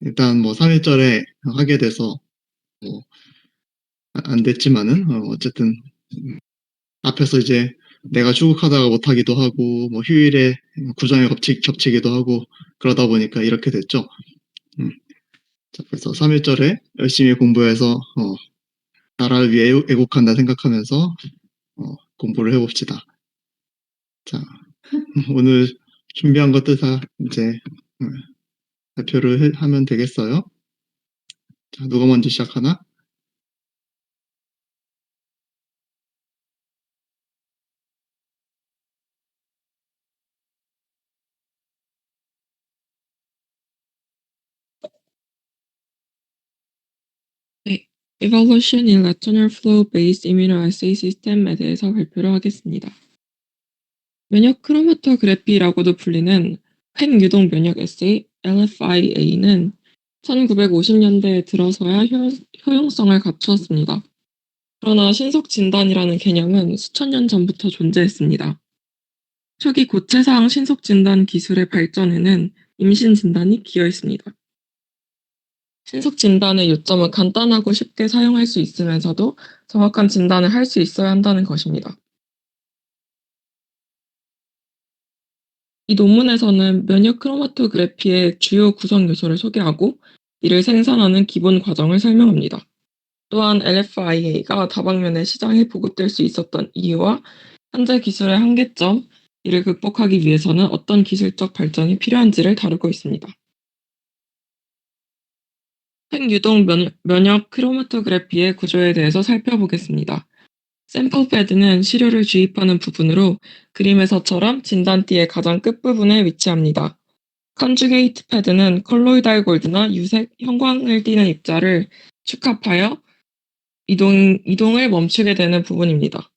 일단 뭐 3일절에 하게 돼서 뭐 안 됐지만은 어쨌든 앞에서 이제 내가 출국하다가 못 하기도 하고 뭐 휴일에 구정에 겹치기도 하고 그러다 보니까 이렇게 됐죠. 음. 자, 그래서 3일절에 열심히 공부해서 나라를 위해 애국한다 생각하면서 공부를 해봅시다. 자, 오늘 준비한 것들 다 이제 발표를 하면 되겠어요. 자, 누가 먼저 시작하나? 네, Evolution in Lateral Flow Based Immunoassay System에 대해서 발표를 하겠습니다. 면역 크로마토그래피라고도 불리는 횡유동 면역 에세이 LFIA는 1950년대에 들어서야 효용성을 갖추었습니다. 그러나 신속 진단이라는 개념은 수천 년 전부터 존재했습니다. 초기 고체상 신속 진단 기술의 발전에는 임신 진단이 기여했습니다. 신속 진단의 요점은 간단하고 쉽게 사용할 수 있으면서도 정확한 진단을 할 수 있어야 한다는 것입니다. 이 논문에서는 면역 크로마토그래피의 주요 구성 요소를 소개하고 이를 생산하는 기본 과정을 설명합니다. 또한 LFIA가 다방면의 시장에 보급될 수 있었던 이유와 현재 기술의 한계점, 이를 극복하기 위해서는 어떤 기술적 발전이 필요한지를 다루고 있습니다. 횡유동 면역 크로마토그래피의 구조에 대해서 살펴보겠습니다. 샘플 패드는 시료를 주입하는 부분으로 그림에서처럼 진단띠의 가장 끝부분에 위치합니다. 컨주게이트 패드는 컬로이달 골드나 유색 형광을 띠는 입자를 축합하여 이동을 멈추게 되는 부분입니다.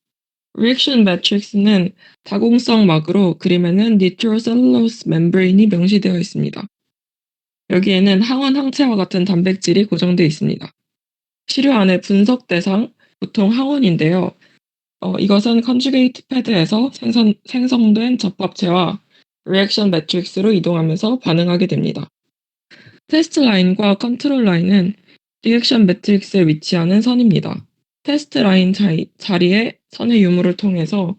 리액션 매트릭스는 다공성 막으로 그림에는 니트로셀룰로스 멤브레인이 명시되어 있습니다. 여기에는 항원 항체와 같은 단백질이 고정되어 있습니다. 시료 안의 분석 대상, 보통 항원인데요. 이것은 컨주게이트 패드에서 생성된 접합체와 리액션 매트릭스로 이동하면서 반응하게 됩니다. 테스트 라인과 컨트롤 라인은 리액션 매트릭스에 위치하는 선입니다. 테스트 라인 자리에 선의 유무를 통해서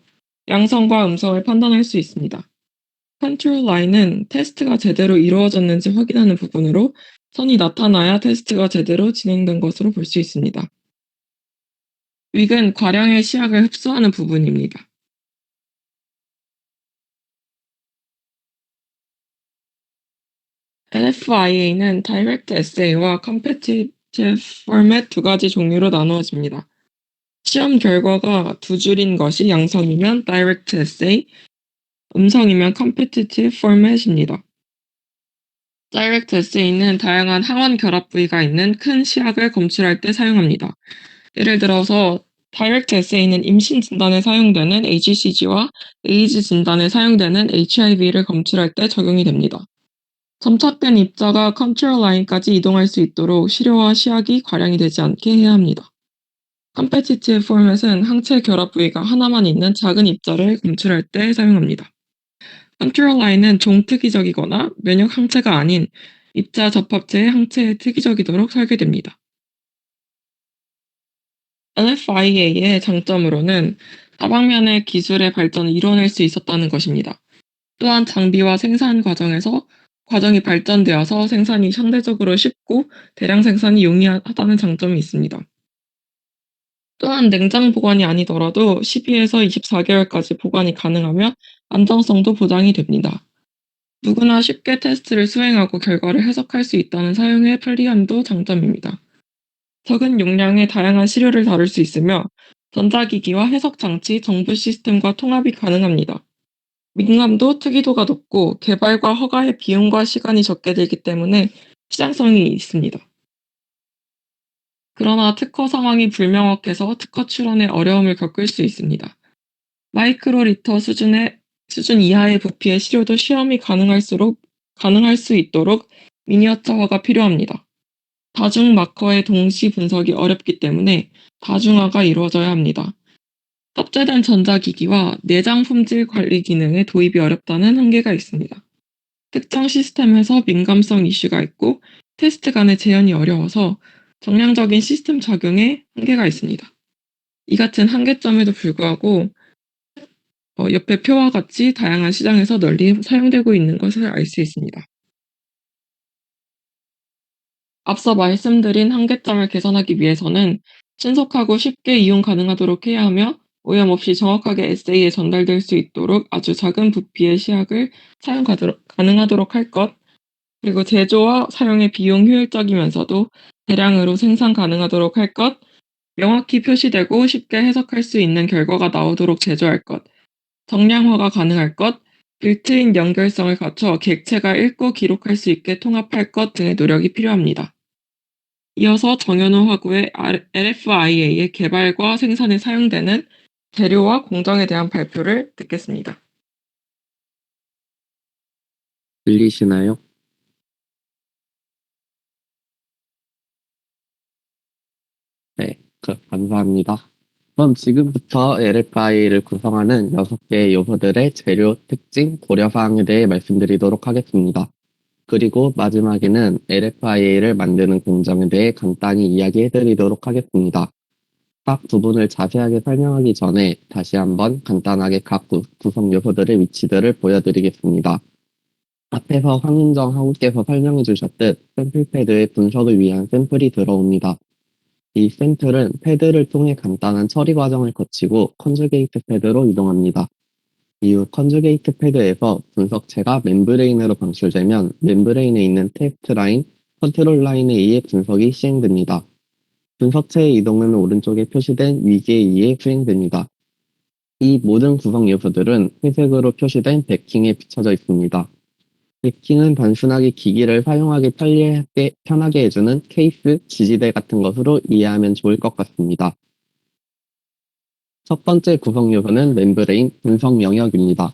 양성과 음성을 판단할 수 있습니다. 컨트롤 라인은 테스트가 제대로 이루어졌는지 확인하는 부분으로 선이 나타나야 테스트가 제대로 진행된 것으로 볼 수 있습니다. 윅은 과량의 시약을 흡수하는 부분입니다. LFIA는 Direct Assay와 Competitive Format 두 가지 종류로 나누어집니다. 시험 결과가 두 줄인 것이 양성이면 Direct Assay, 음성이면 Competitive Format입니다. Direct Assay는 다양한 항원 결합 부위가 있는 큰 시약을 검출할 때 사용합니다. 예를 들어서 Direct Assay는 임신 진단에 사용되는 HCG와 에이즈 진단에 사용되는 HIV를 검출할 때 적용이 됩니다. 점착된 입자가 컨트롤 라인까지 이동할 수 있도록 시료와 시약이 과량이 되지 않게 해야 합니다. 컴페티티브 포맷은 항체 결합 부위가 하나만 있는 작은 입자를 검출할 때 사용합니다. 컨트롤 라인은 종특이적이거나 면역 항체가 아닌 입자 접합체의 항체에 특이적이도록 설계됩니다. LFIA의 장점으로는 다방면의 기술의 발전을 이뤄낼 수 있었다는 것입니다. 또한 장비와 생산 과정이 발전되어서 생산이 상대적으로 쉽고 대량 생산이 용이하다는 장점이 있습니다. 또한 냉장 보관이 아니더라도 12에서 24개월까지 보관이 가능하며 안정성도 보장이 됩니다. 누구나 쉽게 테스트를 수행하고 결과를 해석할 수 있다는 사용의 편리함도 장점입니다. 적은 용량의 다양한 시료를 다룰 수 있으며 전자기기와 해석 장치, 정부 시스템과 통합이 가능합니다. 민감도 특이도가 높고 개발과 허가의 비용과 시간이 적게 들기 때문에 시장성이 있습니다. 그러나 특허 상황이 불명확해서 특허 출원에 어려움을 겪을 수 있습니다. 마이크로리터 수준 이하의 부피의 시료도 시험이 가능할 수 있도록 미니어처화가 필요합니다. 다중 마커의 동시 분석이 어렵기 때문에 다중화가 이루어져야 합니다. 탑재된 전자기기와 내장 품질 관리 기능의 도입이 어렵다는 한계가 있습니다. 특정 시스템에서 민감성 이슈가 있고 테스트 간의 재현이 어려워서 정량적인 시스템 적용에 한계가 있습니다. 이 같은 한계점에도 불구하고 옆의 표와 같이 다양한 시장에서 널리 사용되고 있는 것을 알 수 있습니다. 앞서 말씀드린 한계점을 개선하기 위해서는 신속하고 쉽게 이용 가능하도록 해야 하며 오염 없이 정확하게 에세이에 전달될 수 있도록 아주 작은 부피의 시약을 사용 가능하도록 할 것, 그리고 제조와 사용의 비용 효율적이면서도 대량으로 생산 가능하도록 할 것, 명확히 표시되고 쉽게 해석할 수 있는 결과가 나오도록 제조할 것, 정량화가 가능할 것, 빌트인 연결성을 갖춰 객체가 읽고 기록할 수 있게 통합할 것 등의 노력이 필요합니다. 이어서 정현우 화구의 LFIA의 개발과 생산에 사용되는 재료와 공정에 대한 발표를 듣겠습니다. 들리시나요? 네, 감사합니다. 그럼 지금부터 LFI를 구성하는 6개의 요소들의 재료, 특징, 고려사항에 대해 말씀드리도록 하겠습니다. 그리고 마지막에는 LFIA를 만드는 공정에 대해 간단히 이야기해드리도록 하겠습니다. 각 부분을 자세하게 설명하기 전에 다시 한번 간단하게 각 구성 요소들의 위치들을 보여드리겠습니다. 앞에서 황윤정 하우께서 설명해 주셨듯 샘플 패드의 분석을 위한 샘플이 들어옵니다. 이 샘플은 패드를 통해 간단한 처리 과정을 거치고 컨주게이트 패드로 이동합니다. 이후 컨주게이트 패드에서 분석체가 멤브레인으로 방출되면 멤브레인에 있는 테스트 라인, 컨트롤 라인에 의해 분석이 시행됩니다. 분석체의 이동은 오른쪽에 표시된 위계에 의해 수행됩니다. 이 모든 구성 요소들은 회색으로 표시된 베킹에 비춰져 있습니다. 베킹은 단순하게 기기를 사용하기 편하게 해주는 케이스, 지지대 같은 것으로 이해하면 좋을 것 같습니다. 첫 번째 구성 요소는 멤브레인 분석 영역입니다.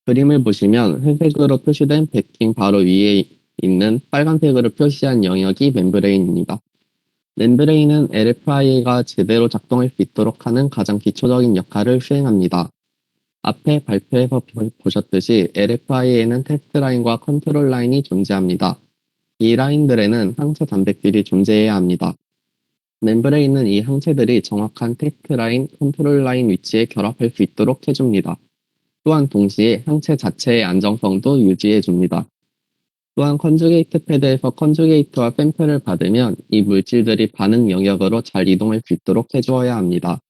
그림을 보시면 회색으로 표시된 베킹 바로 위에 있는 빨간색으로 표시한 영역이 멤브레인입니다. 멤브레인은 LFIA가 제대로 작동할 수 있도록 하는 가장 기초적인 역할을 수행합니다. 앞에 발표에서 보셨듯이 LFIA에는 테스트 라인과 컨트롤 라인이 존재합니다. 이 라인들에는 항체 단백질이 존재해야 합니다. 멤브레인은 이 항체들이 정확한 테스트 라인, 컨트롤 라인 위치에 결합할 수 있도록 해줍니다. 또한 동시에 항체 자체의 안정성도 유지해줍니다. 또한 컨주게이트 패드에서 컨주게이트와 샘플을 받으면 이 물질들이 반응 영역으로 잘 이동할 수 있도록 해주어야 합니다.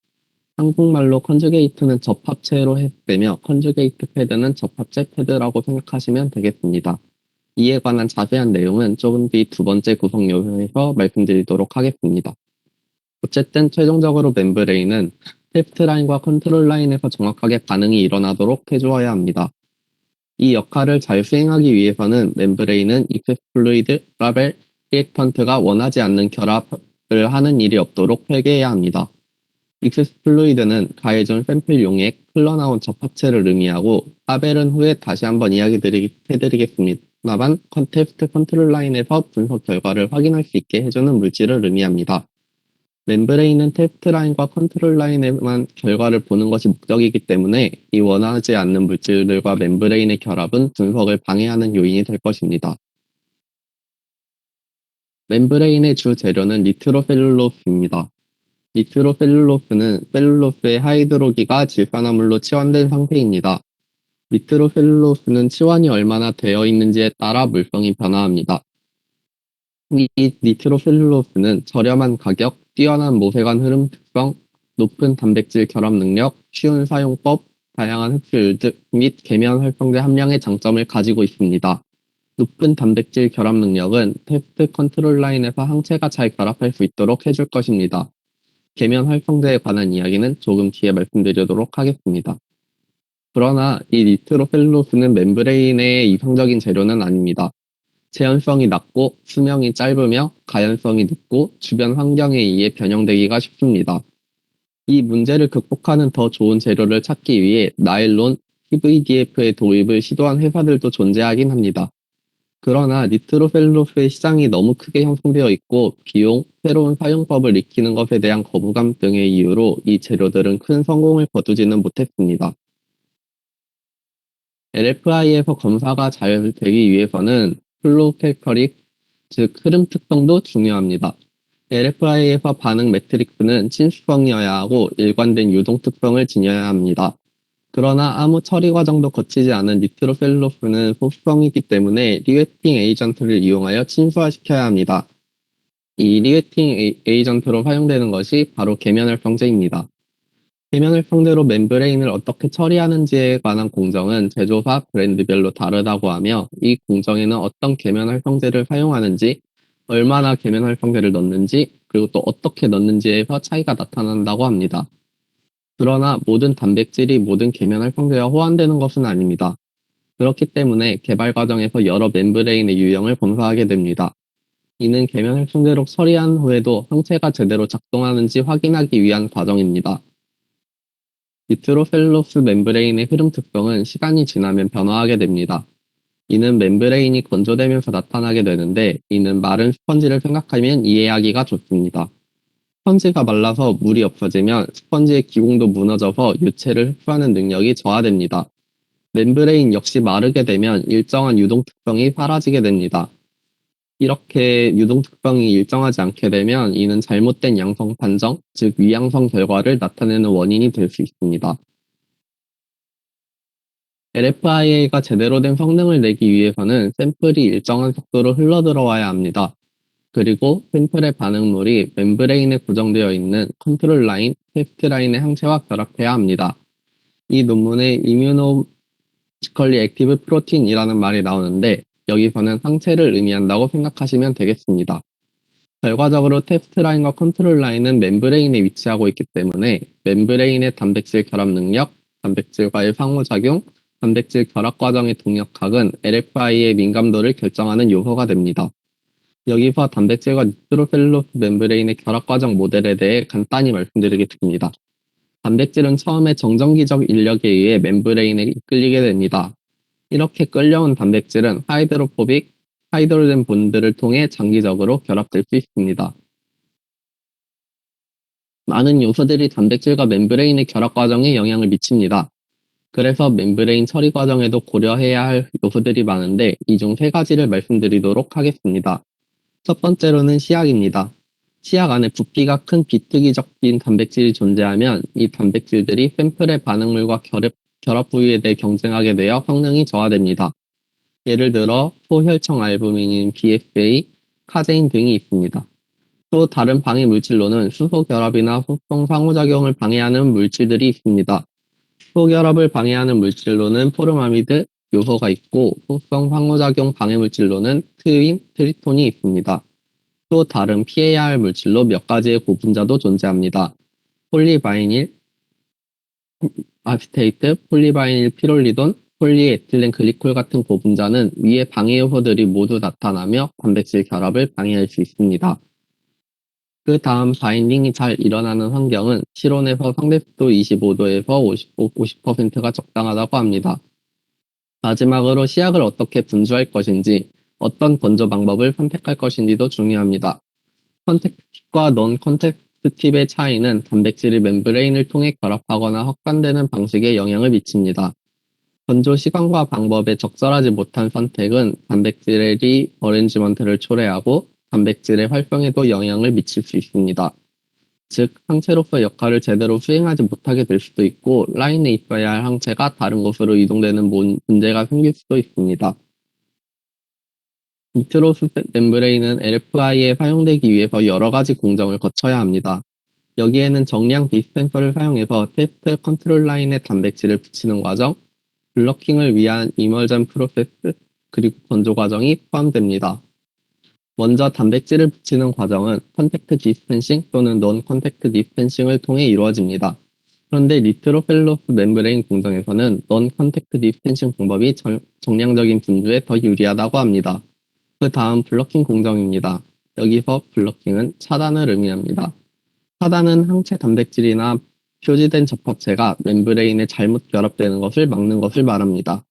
한국말로 컨주게이트는 접합체로 해석되며 컨주게이트 패드는 접합체 패드라고 생각하시면 되겠습니다. 이에 관한 자세한 내용은 조금 뒤 두 번째 구성 요소에서 말씀드리도록 하겠습니다. 어쨌든 최종적으로 멤브레인은 테스트 라인과 컨트롤 라인에서 정확하게 반응이 일어나도록 해주어야 합니다. 이 역할을 잘 수행하기 위해서는 멤브레인은 익세스 플루이드, 라벨, 리액턴트가 원하지 않는 결합을 하는 일이 없도록 설계해야 합니다. 익세스 플루이드는 가해준 샘플 용액, 흘러나온 접합체를 의미하고 라벨은 후에 다시 한번 이야기해드리겠습니다만 컨테스트 컨트롤 라인에서 분석 결과를 확인할 수 있게 해주는 물질을 의미합니다. 멤브레인은 테스트 라인과 컨트롤 라인에만 결과를 보는 것이 목적이기 때문에 이 원하지 않는 물질들과 멤브레인의 결합은 분석을 방해하는 요인이 될 것입니다. 멤브레인의 주 재료는 니트로셀룰로스입니다. 니트로셀룰로스는 셀룰로스의 하이드로기가 질산화물로 치환된 상태입니다. 니트로셀룰로스는 치환이 얼마나 되어 있는지에 따라 물성이 변화합니다. 이 니트로셀룰로스는 저렴한 가격, 뛰어난 모세관 흐름 특성, 높은 단백질 결합 능력, 쉬운 사용법, 다양한 흡수율 및 계면 활성제 함량의 장점을 가지고 있습니다. 높은 단백질 결합 능력은 테스트 컨트롤 라인에서 항체가 잘 결합할 수 있도록 해줄 것입니다. 계면 활성제에 관한 이야기는 조금 뒤에 말씀드리도록 하겠습니다. 그러나 이 니트로셀룰로스는 멤브레인의 이상적인 재료는 아닙니다. 재현성이 낮고 수명이 짧으며 가연성이 높고 주변 환경에 의해 변형되기가 쉽습니다. 이 문제를 극복하는 더 좋은 재료를 찾기 위해 나일론, PVDF의 도입을 시도한 회사들도 존재하긴 합니다. 그러나 니트로셀룰로스의 시장이 너무 크게 형성되어 있고 비용, 새로운 사용법을 익히는 것에 대한 거부감 등의 이유로 이 재료들은 큰 성공을 거두지는 못했습니다. LFI에서 검사가 잘 되기 위해서는 플로우 캘커릭, 즉 흐름 특성도 중요합니다. LFI에서 반응 매트릭스는 친수성이어야 하고 일관된 유동 특성을 지녀야 합니다. 그러나 아무 처리 과정도 거치지 않은 니트로셀룰로스는 소수성이기 때문에 리웨팅 에이전트를 이용하여 친수화시켜야 합니다. 이 리웨팅 에이전트로 사용되는 것이 바로 계면활성제입니다. 계면활성제로 멤브레인을 어떻게 처리하는지에 관한 공정은 제조사 브랜드별로 다르다고 하며 이 공정에는 어떤 계면활성제를 사용하는지, 얼마나 계면활성제를 넣는지, 그리고 또 어떻게 넣는지에서 차이가 나타난다고 합니다. 그러나 모든 단백질이 모든 계면활성제와 호환되는 것은 아닙니다. 그렇기 때문에 개발 과정에서 여러 멤브레인의 유형을 검사하게 됩니다. 이는 계면활성제로 처리한 후에도 항체가 제대로 작동하는지 확인하기 위한 과정입니다. 니트로셀룰로스 멤브레인의 흐름 특성은 시간이 지나면 변화하게 됩니다. 이는 멤브레인이 건조되면서 나타나게 되는데 이는 마른 스펀지를 생각하면 이해하기가 좋습니다. 스펀지가 말라서 물이 없어지면 스펀지의 기공도 무너져서 유체를 흡수하는 능력이 저하됩니다. 멤브레인 역시 마르게 되면 일정한 유동 특성이 사라지게 됩니다. 이렇게 유동 특성이 일정하지 않게 되면 이는 잘못된 양성 판정, 즉 위양성 결과를 나타내는 원인이 될 수 있습니다. LFIA가 제대로 된 성능을 내기 위해서는 샘플이 일정한 속도로 흘러들어와야 합니다. 그리고 샘플의 반응물이 멤브레인에 고정되어 있는 컨트롤 라인, 테스트 라인의 항체와 결합해야 합니다. 이 논문에 이뮤노지컬리 액티브 프로틴이라는 말이 나오는데 여기서는 항체를 의미한다고 생각하시면 되겠습니다. 결과적으로 테스트 라인과 컨트롤 라인은 멤브레인에 위치하고 있기 때문에 멤브레인의 단백질 결합 능력, 단백질과의 상호작용, 단백질 결합 과정의 동력학은 LFI의 민감도를 결정하는 요소가 됩니다. 여기서 단백질과 니트로셀룰로스 멤브레인의 결합 과정 모델에 대해 간단히 말씀드리겠습니다. 단백질은 처음에 정전기적 인력에 의해 멤브레인에 이끌리게 됩니다. 이렇게 끌려온 단백질은 하이드로포빅, 하이드로젠 본드를 통해 장기적으로 결합될 수 있습니다. 많은 요소들이 단백질과 멤브레인의 결합 과정에 영향을 미칩니다. 그래서 멤브레인 처리 과정에도 고려해야 할 요소들이 많은데 이 중 세 가지를 말씀드리도록 하겠습니다. 첫 번째로는 시약입니다. 시약 안에 부피가 큰 비트기 적인 단백질이 존재하면 이 단백질들이 샘플의 반응물과 결합 부위에 대해 경쟁하게 되어 성능이 저하됩니다. 예를 들어 소혈청 알부민인 BFA, 카제인 등이 있습니다. 또 다른 방해 물질로는 수소 결합이나 소성 상호작용을 방해하는 물질들이 있습니다. 수소 결합을 방해하는 물질로는 포름아미드, 요소가 있고 소성 상호작용 방해 물질로는 트윈, 트리톤이 있습니다. 또 다른 피해야 할 물질로 몇 가지의 고분자도 존재합니다. 폴리바이닐, 아시테이트, 폴리바이닐 피롤리돈, 폴리에틸렌 글리콜 같은 고분자는 위의 방해 요소들이 모두 나타나며 단백질 결합을 방해할 수 있습니다. 그 다음 바인딩이 잘 일어나는 환경은 실온에서 상대습도 25도에서 50%가 적당하다고 합니다. 마지막으로 시약을 어떻게 분주할 것인지, 어떤 건조 방법을 선택할 것인지도 중요합니다. 컨택트 팁과 넌 컨택트 팁의 차이는 단백질이 멤브레인을 통해 결합하거나 확산되는 방식에 영향을 미칩니다. 건조 시간과 방법에 적절하지 못한 선택은 단백질이 어레인지먼트를 초래하고 단백질의 활성에도 영향을 미칠 수 있습니다. 즉, 항체로서 역할을 제대로 수행하지 못하게 될 수도 있고 라인에 있어야 할 항체가 다른 곳으로 이동되는 문제가 생길 수도 있습니다. 니트로스 멤브레인은 LFI에 사용되기 위해서 여러 가지 공정을 거쳐야 합니다. 여기에는 정량 디스펜서를 사용해서 테스트 컨트롤 라인에 단백질을 붙이는 과정, 블러킹을 위한 이멀전 프로세스, 그리고 건조 과정이 포함됩니다. 먼저 단백질을 붙이는 과정은 컨택트 디스펜싱 또는 넌 컨택트 디스펜싱을 통해 이루어집니다. 그런데 니트로셀룰로스 멤브레인 공정에서는 넌 컨택트 디스펜싱 방법이 정량적인 분주에 더 유리하다고 합니다. 그 다음 블러킹 공정입니다. 여기서 블러킹은 차단을 의미합니다. 차단은 항체 단백질이나 표시된 접합체가 멤브레인에 잘못 결합되는 것을 막는 것을 말합니다.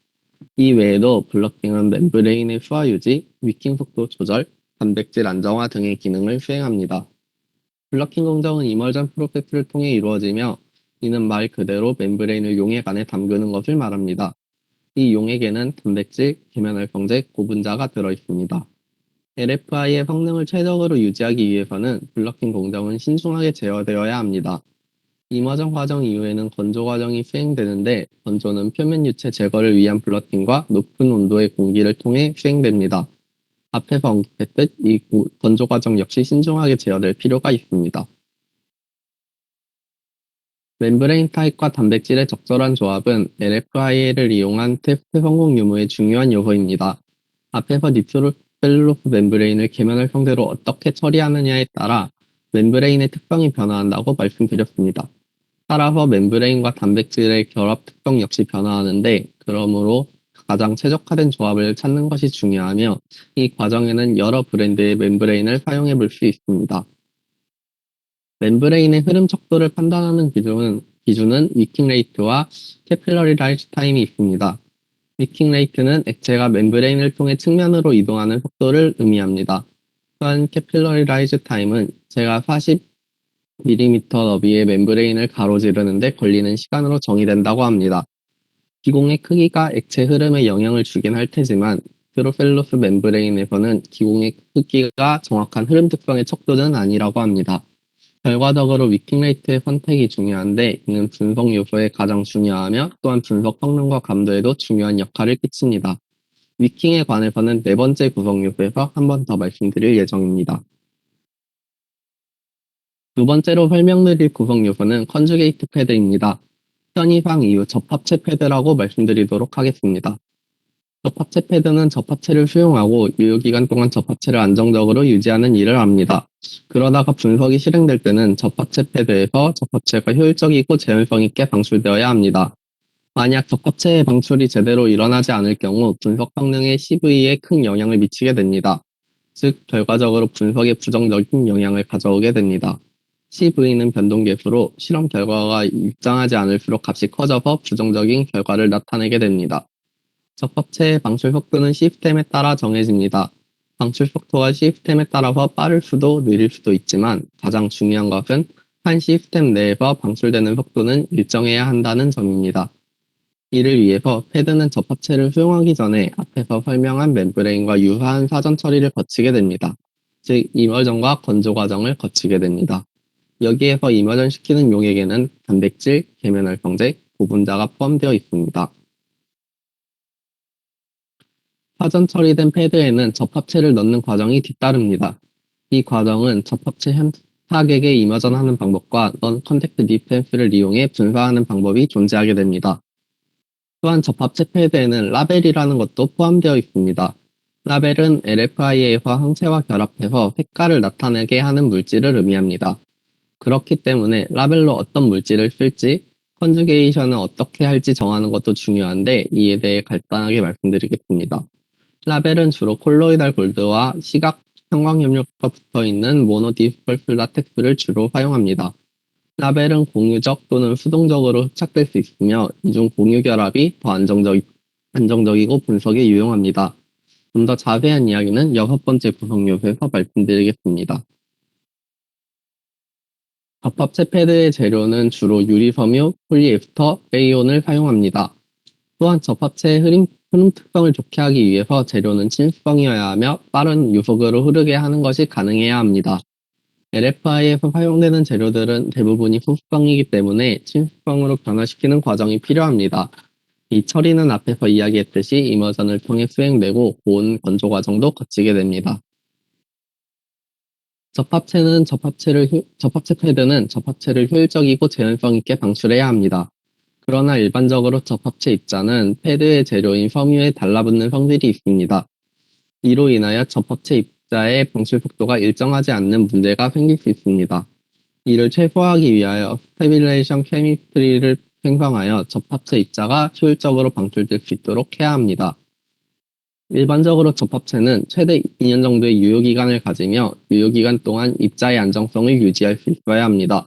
이 외에도 블러킹은 멤브레인의 수화 유지, 위킹 속도 조절, 단백질 안정화 등의 기능을 수행합니다. 블러킹 공정은 이멀전 프로세스를 통해 이루어지며 이는 말 그대로 멤브레인을 용액 안에 담그는 것을 말합니다. 이 용액에는 단백질, 계면활성제, 고분자가 들어있습니다. LFI의 성능을 최적으로 유지하기 위해서는 블러킹 공정은 신중하게 제어되어야 합니다. 이머전 과정 이후에는 건조 과정이 수행되는데 건조는 표면 유체 제거를 위한 블러팅과 높은 온도의 공기를 통해 수행됩니다. 앞에서 언급했듯 이 건조 과정 역시 신중하게 제어될 필요가 있습니다. 멤브레인 타입과 단백질의 적절한 조합은 LFIA를 이용한 테스트 성공 유무의 중요한 요소입니다. 앞에서 니트로셀룰로스 멤브레인을 계면을 상대로 어떻게 처리하느냐에 따라 멤브레인의 특성이 변화한다고 말씀드렸습니다. 따라서 멤브레인과 단백질의 결합 특성 역시 변화하는데 그러므로 가장 최적화된 조합을 찾는 것이 중요하며 이 과정에는 여러 브랜드의 멤브레인을 사용해 볼 수 있습니다. 멤브레인의 흐름 척도를 판단하는 기준은 위킹 레이트와 캐필러리 라이즈 타임이 있습니다. 위킹 레이트는 액체가 멤브레인을 통해 측면으로 이동하는 속도를 의미합니다. 또한 캐필러리 라이즈 타임은 제가 40mm 너비의 멤브레인을 가로지르는데 걸리는 시간으로 정의된다고 합니다. 기공의 크기가 액체 흐름에 영향을 주긴 할 테지만 드로셀로스 멤브레인에서는 기공의 크기가 정확한 흐름 특성의 척도는 아니라고 합니다. 결과적으로 위킹 레이트의 선택이 중요한데 이는 분석 요소에 가장 중요하며 또한 분석 성능과 감도에도 중요한 역할을 끼칩니다. 위킹에 관해서는 네 번째 구성 요소에서 한 번 더 말씀드릴 예정입니다. 두 번째로 설명드릴 구성 요소는 컨주게이트 패드입니다. 편의상 이후 접합체 패드라고 말씀드리도록 하겠습니다. 접합체 패드는 접합체를 수용하고 유효기간 동안 접합체를 안정적으로 유지하는 일을 합니다. 그러다가 분석이 실행될 때는 접합체 패드에서 접합체가 효율적이고 재현성 있게 방출되어야 합니다. 만약 접합체의 방출이 제대로 일어나지 않을 경우 분석 성능의 CV에 큰 영향을 미치게 됩니다. 즉 결과적으로 분석에 부정적인 영향을 가져오게 됩니다. CV는 변동계수로 실험 결과가 일정하지 않을수록 값이 커져서 부정적인 결과를 나타내게 됩니다. 접합체의 방출 속도는 시스템에 따라 정해집니다. 방출 속도가 시스템에 따라서 빠를 수도 느릴 수도 있지만 가장 중요한 것은 한 시스템 내에서 방출되는 속도는 일정해야 한다는 점입니다. 이를 위해서 패드는 접합체를 수용하기 전에 앞에서 설명한 멤브레인과 유사한 사전 처리를 거치게 됩니다. 즉 이머전과 건조 과정을 거치게 됩니다. 여기에서 이머전 시키는 용액에는 단백질, 계면활성제, 고분자가 포함되어 있습니다. 사전 처리된 패드에는 접합체를 넣는 과정이 뒤따릅니다. 이 과정은 접합체 타객에 이머전하는 방법과 넌 컨택트 디펜스를 이용해 분사하는 방법이 존재하게 됩니다. 또한 접합체 패드에는 라벨이라는 것도 포함되어 있습니다. 라벨은 LFIA와 항체와 결합해서 색깔을 나타내게 하는 물질을 의미합니다. 그렇기 때문에 라벨로 어떤 물질을 쓸지, 컨주게이션을 어떻게 할지 정하는 것도 중요한데 이에 대해 간단하게 말씀드리겠습니다. 라벨은 주로 콜로이달 골드와 시각 형광염료가 붙어있는 모노디스펄스 라텍스를 주로 사용합니다. 라벨은 공유적 또는 수동적으로 흡착될 수 있으며 이중 공유 결합이 더 안정적이고 분석에 유용합니다. 좀 더 자세한 이야기는 여섯 번째 구성 요소에서 말씀드리겠습니다. 접합체 패드의 재료는 주로 유리섬유, 폴리에스터, 레이온을 사용합니다. 또한 접합체의 흐름 특성을 좋게 하기 위해서 재료는 친수성이어야 하며 빠른 유속으로 흐르게 하는 것이 가능해야 합니다. LFI에서 사용되는 재료들은 대부분이 소수성이기 때문에 친수성으로 변화시키는 과정이 필요합니다. 이 처리는 앞에서 이야기했듯이 이머전을 통해 수행되고 고온 건조 과정도 거치게 됩니다. 접합체 패드는 접합체를 효율적이고 재현성 있게 방출해야 합니다. 그러나 일반적으로 접합체 입자는 패드의 재료인 섬유에 달라붙는 성질이 있습니다. 이로 인하여 접합체 입자의 방출 속도가 일정하지 않는 문제가 생길 수 있습니다. 이를 최소화하기 위하여 스테빌레이션 케미스트리를 생성하여 접합체 입자가 효율적으로 방출될 수 있도록 해야 합니다. 일반적으로 접합체는 최대 2년 정도의 유효기간을 가지며 유효기간 동안 입자의 안정성을 유지할 수 있어야 합니다.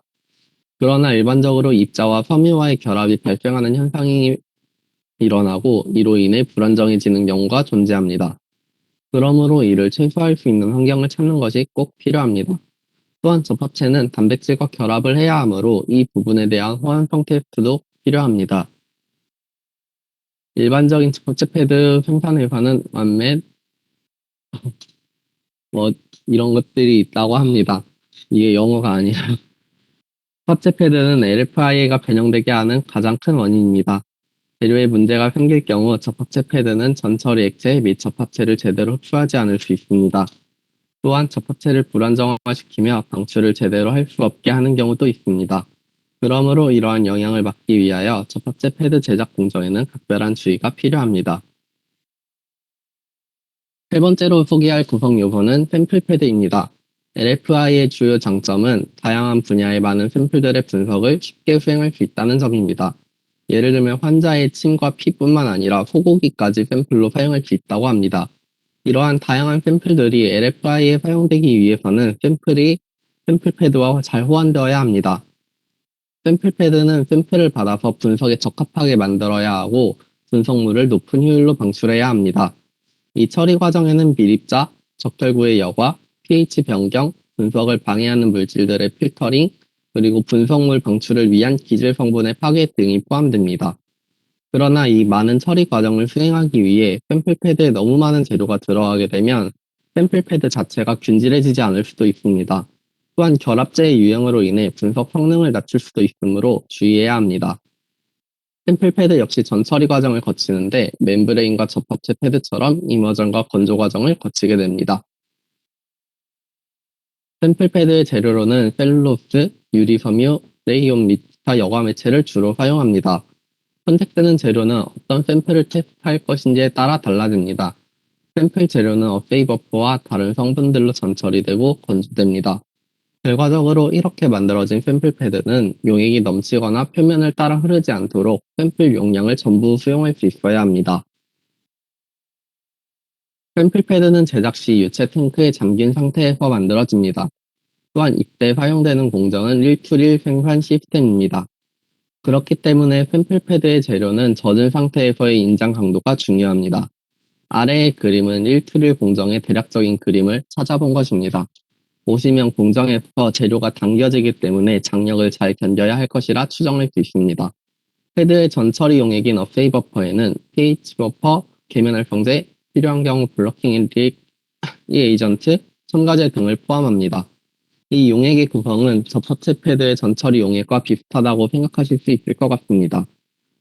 그러나 일반적으로 입자와 섬유와의 결합이 발생하는 현상이 일어나고 이로 인해 불안정해지는 경우가 존재합니다. 그러므로 이를 최소화할 수 있는 환경을 찾는 것이 꼭 필요합니다. 또한 접합체는 단백질과 결합을 해야 하므로 이 부분에 대한 호환성 테스트도 필요합니다. 일반적인 접합체 패드 생산회사는 완맷, 이런 것들이 있다고 합니다. 이게 영어가 아니라. 첫 번째 패드는 LFIA가 변형되게 하는 가장 큰 원인입니다. 재료에 문제가 생길 경우 접합체 패드는 전처리 액체 및 접합체를 제대로 흡수하지 않을 수 있습니다. 또한 접합체를 불안정화시키며 방출을 제대로 할 수 없게 하는 경우도 있습니다. 그러므로 이러한 영향을 막기 위하여 접합체 패드 제작 공정에는 각별한 주의가 필요합니다. 세 번째로 소개할 구성 요소는 샘플 패드입니다. LFI의 주요 장점은 다양한 분야의 많은 샘플들의 분석을 쉽게 수행할 수 있다는 점입니다. 예를 들면 환자의 침과 피뿐만 아니라 소고기까지 샘플로 사용할 수 있다고 합니다. 이러한 다양한 샘플들이 LFI에 사용되기 위해서는 샘플 패드와 잘 호환되어야 합니다. 샘플 패드는 샘플을 받아서 분석에 적합하게 만들어야 하고 분석물을 높은 효율로 방출해야 합니다. 이 처리 과정에는 미립자, 적혈구의 여과, pH 변경, 분석을 방해하는 물질들의 필터링, 그리고 분석물 방출을 위한 기질 성분의 파괴 등이 포함됩니다. 그러나 이 많은 처리 과정을 수행하기 위해 샘플 패드에 너무 많은 재료가 들어가게 되면 샘플 패드 자체가 균질해지지 않을 수도 있습니다. 또한 결합제의 유형으로 인해 분석 성능을 낮출 수도 있으므로 주의해야 합니다. 샘플 패드 역시 전처리 과정을 거치는데 멤브레인과 접합체 패드처럼 이머전과 건조 과정을 거치게 됩니다. 샘플 패드의 재료로는 셀룰로스, 유리섬유, 레이온 및 기타 여과 매체를 주로 사용합니다. 선택되는 재료는 어떤 샘플을 테스트할 것인지에 따라 달라집니다. 샘플 재료는 어세이 버퍼와 다른 성분들로 전처리되고 건조됩니다. 결과적으로 이렇게 만들어진 샘플 패드는 용액이 넘치거나 표면을 따라 흐르지 않도록 샘플 용량을 전부 수용할 수 있어야 합니다. 샘플 패드는 제작 시 유체 탱크에 잠긴 상태에서 만들어집니다. 또한 이때 사용되는 공정은 1:1 생산 시스템입니다. 그렇기 때문에 샘플 패드의 재료는 젖은 상태에서의 인장 강도가 중요합니다. 아래의 그림은 1:1 공정의 대략적인 그림을 찾아본 것입니다. 보시면 공정에서 재료가 당겨지기 때문에 장력을 잘 견뎌야 할 것이라 추정할 수 있습니다. 패드의 전처리 용액인 어세이 버퍼에는 pH 버퍼, 계면활성제, 필요한 경우 블러킹 에이전트, 첨가제 등을 포함합니다. 이 용액의 구성은 접합체 패드의 전처리 용액과 비슷하다고 생각하실 수 있을 것 같습니다.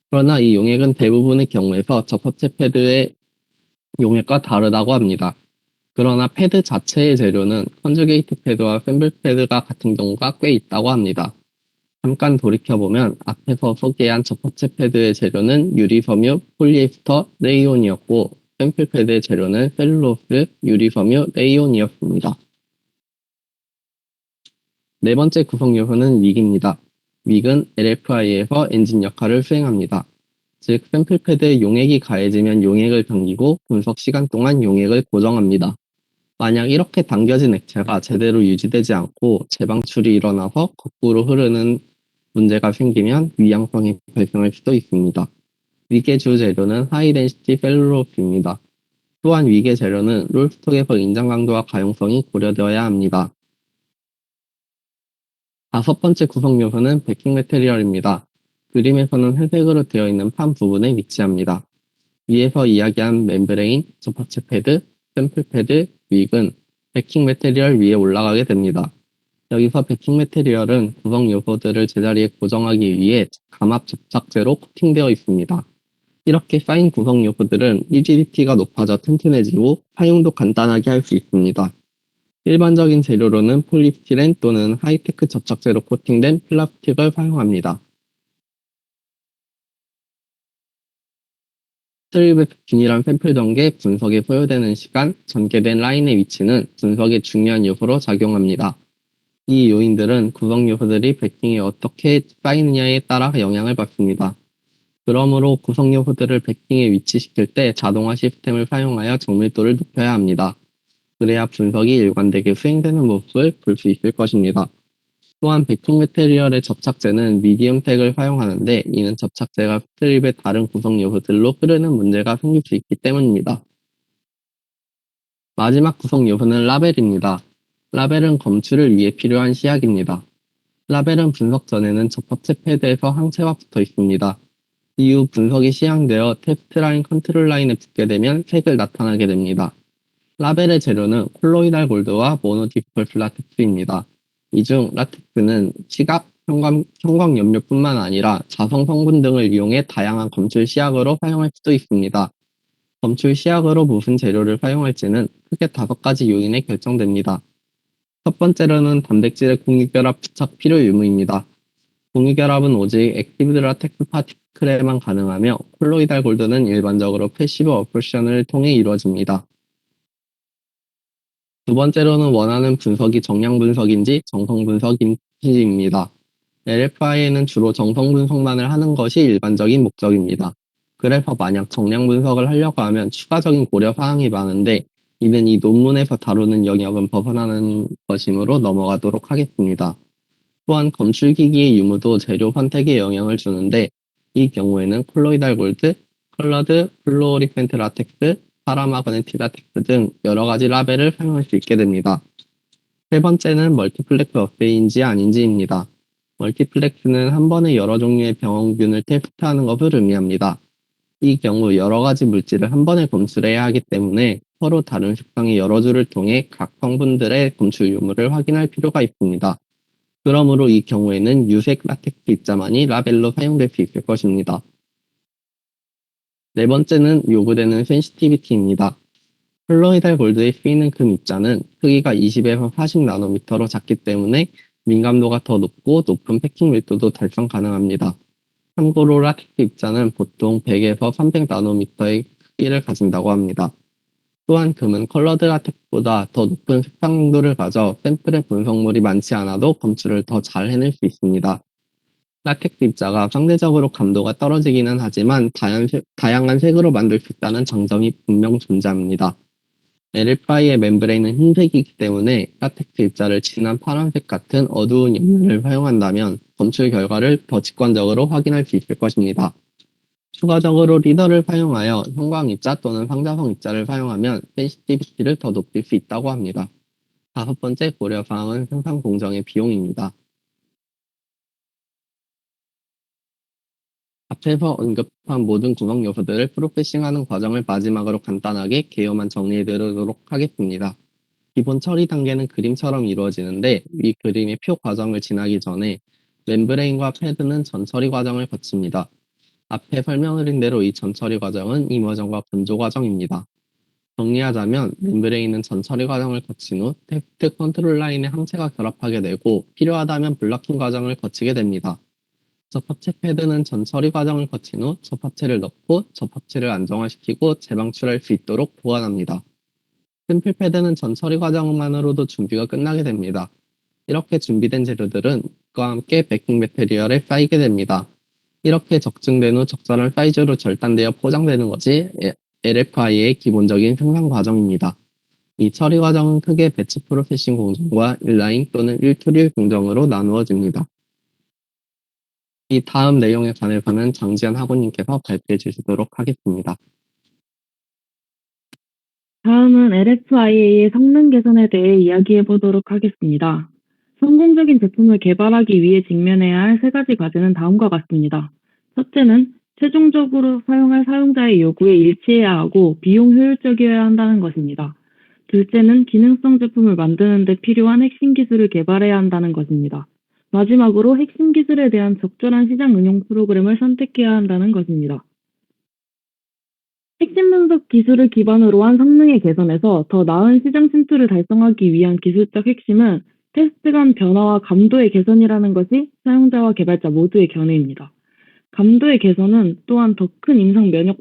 그러나 이 용액은 대부분의 경우에서 접합체 패드의 용액과 다르다고 합니다. 그러나 패드 자체의 재료는 컨주게이트 패드와 샘플 패드가 같은 경우가 꽤 있다고 합니다. 잠깐 돌이켜보면 앞에서 소개한 접합체 패드의 재료는 유리섬유, 폴리에스터, 레이온이었고 샘플 패드의 재료는 셀룰로스, 유리섬유, 레이온이었습니다. 네 번째 구성 요소는 윅입니다. 윅은 LFI에서 엔진 역할을 수행합니다. 즉 샘플 패드에 용액이 가해지면 용액을 당기고 분석 시간 동안 용액을 고정합니다. 만약 이렇게 당겨진 액체가 제대로 유지되지 않고 재방출이 일어나서 거꾸로 흐르는 문제가 생기면 위양성이 발생할 수도 있습니다. 윅의 주 재료는 하이덴시티 셀룰로스입니다. 또한 윅의 재료는 롤스톡에서 인장 강도와 가용성이 고려되어야 합니다. 다섯 번째 구성 요소는 베킹 매테리얼입니다. 그림에서는 회색으로 되어 있는 판 부분에 위치합니다. 위에서 이야기한 멤브레인, 접합체 패드, 샘플 패드, 윅은 베킹 매테리얼 위에 올라가게 됩니다. 여기서 베킹 매테리얼은 구성 요소들을 제자리에 고정하기 위해 감압 접착제로 코팅되어 있습니다. 이렇게 쌓인 구성 요소들은 리지디티가 높아져 튼튼해지고 사용도 간단하게 할 수 있습니다. 일반적인 재료로는 폴리스티렌 또는 하이테크 접착제로 코팅된 플라스틱을 사용합니다. 스트립의 균일한 샘플 전개, 분석에 소요되는 시간, 전개된 라인의 위치는 분석의 중요한 요소로 작용합니다. 이 요인들은 구성 요소들이 베킹에 어떻게 쌓이느냐에 따라 영향을 받습니다. 그러므로 구성 요소들을 베킹에 위치시킬 때 자동화 시스템을 사용하여 정밀도를 높여야 합니다. 그래야 분석이 일관되게 수행되는 모습을 볼 수 있을 것입니다. 또한 베킹 매테리얼의 접착제는 미디움텍을 사용하는데 이는 접착제가 스트립의 다른 구성 요소들로 흐르는 문제가 생길 수 있기 때문입니다. 마지막 구성 요소는 라벨입니다. 라벨은 검출을 위해 필요한 시약입니다. 라벨은 분석 전에는 접합체 패드에서 항체와 붙어 있습니다. 이후 분석이 시향되어 테스트 라인 컨트롤 라인에 붙게 되면 색을 나타나게 됩니다. 라벨의 재료는 콜로이달 골드와 모노디폴트 라텍스입니다. 이 중 라텍스는 시각, 형광 염료뿐만 아니라 자성 성분 등을 이용해 다양한 검출 시약으로 사용할 수도 있습니다. 검출 시약으로 무슨 재료를 사용할지는 크게 5가지 요인에 결정됩니다. 첫 번째로는 단백질의 공유결합 부착 필요 유무입니다. 공유결합은 오직 액티브 라텍스 파티클에만 가능하며 콜로이달 골드는 일반적으로 패시브 어플션을 통해 이루어집니다. 두 번째로는 원하는 분석이 정량 분석인지 정성 분석인지입니다. LFI에는 주로 정성 분석만을 하는 것이 일반적인 목적입니다. 그래서 만약 정량 분석을 하려고 하면 추가적인 고려 사항이 많은데 이는 이 논문에서 다루는 영역은 벗어나는 것이므로 넘어가도록 하겠습니다. 또한 검출기기의 유무도 재료 선택에 영향을 주는데 이 경우에는 콜로이달 골드, 컬러드, 플루오리센트 라텍스, 파라마그네틱 라텍스 등 여러 가지 라벨을 사용할 수 있게 됩니다. 세 번째는 멀티플렉스 어세이인지 아닌지입니다. 멀티플렉스는 한 번에 여러 종류의 병원균을 테스트하는 것을 의미합니다. 이 경우 여러 가지 물질을 한 번에 검출해야 하기 때문에 서로 다른 색상의 여러 줄을 통해 각 성분들의 검출 유무를 확인할 필요가 있습니다. 그러므로 이 경우에는 유색 라텍스 입자만이 라벨로 사용될 수 있을 것입니다. 네 번째는 요구되는 센시티비티입니다. 콜로이달 골드에 쓰이는 금 입자는 크기가 20에서 40나노미터로 작기 때문에 민감도가 더 높고 높은 패킹 밀도도 달성 가능합니다. 참고로 라텍스 입자는 보통 100에서 300나노미터의 크기를 가진다고 합니다. 또한 금은 컬러드 라텍스보다 더 높은 색상 농도를 가져 샘플의 분석물이 많지 않아도 검출을 더 잘 해낼 수 있습니다. 라텍스 입자가 상대적으로 감도가 떨어지기는 하지만 다양한 색으로 만들 수 있다는 장점이 분명 존재합니다. LFI의 멤브레인은 흰색이기 때문에 라텍스 입자를 진한 파란색 같은 어두운 염료를 사용한다면 검출 결과를 더 직관적으로 확인할 수 있을 것입니다. 추가적으로 리더를 사용하여 형광 입자 또는 상자성 입자를 사용하면 센시티비티를 더 높일 수 있다고 합니다. 다섯 번째 고려사항은 생산 공정의 비용입니다. 앞에서 언급한 모든 구성 요소들을 프로세싱하는 과정을 마지막으로 간단하게 개요만 정리해드리도록 하겠습니다. 기본 처리 단계는 그림처럼 이루어지는데 위 그림의 표 과정을 지나기 전에 멤브레인과 패드는 전처리 과정을 거칩니다. 앞에 설명드린 대로 이 전처리 과정은 이머전과 건조 과정입니다. 정리하자면 멤브레인은 전처리 과정을 거친 후 테스트 컨트롤 라인에 항체가 결합하게 되고 필요하다면 블러킹 과정을 거치게 됩니다. 접합체 패드는 전처리 과정을 거친 후 접합체를 넣고 접합체를 안정화시키고 재방출할 수 있도록 보관합니다. 샘플 패드는 전처리 과정만으로도 준비가 끝나게 됩니다. 이렇게 준비된 재료들은 그와 함께 베킹 매테리얼에 쌓이게 됩니다. 이렇게 적증된 후 적절한 사이즈로 절단되어 포장되는 것이 LFI의 기본적인 생산 과정입니다. 이 처리 과정은 크게 배치 프로세싱 공정과 인라인 또는 일투릴 공정으로 나누어집니다. 이 다음 내용에 관해서는 장지연 학우님께서 발표해 주시도록 하겠습니다. 다음은 LFIA의 성능 개선에 대해 이야기해 보도록 하겠습니다. 성공적인 제품을 개발하기 위해 직면해야 할 3가지 과제는 다음과 같습니다. 첫째는 최종적으로 사용할 사용자의 요구에 일치해야 하고 비용 효율적이어야 한다는 것입니다. 둘째는 기능성 제품을 만드는 데 필요한 핵심 기술을 개발해야 한다는 것입니다. 마지막으로 핵심 기술에 대한 적절한 시장 응용 프로그램을 선택해야 한다는 것입니다. 핵심 분석 기술을 기반으로 한 성능의 개선에서 더 나은 시장 침투를 달성하기 위한 기술적 핵심은 테스트 간 변화와 감도의 개선이라는 것이 사용자와 개발자 모두의 견해입니다. 감도의 개선은 또한 더 큰 임상 면역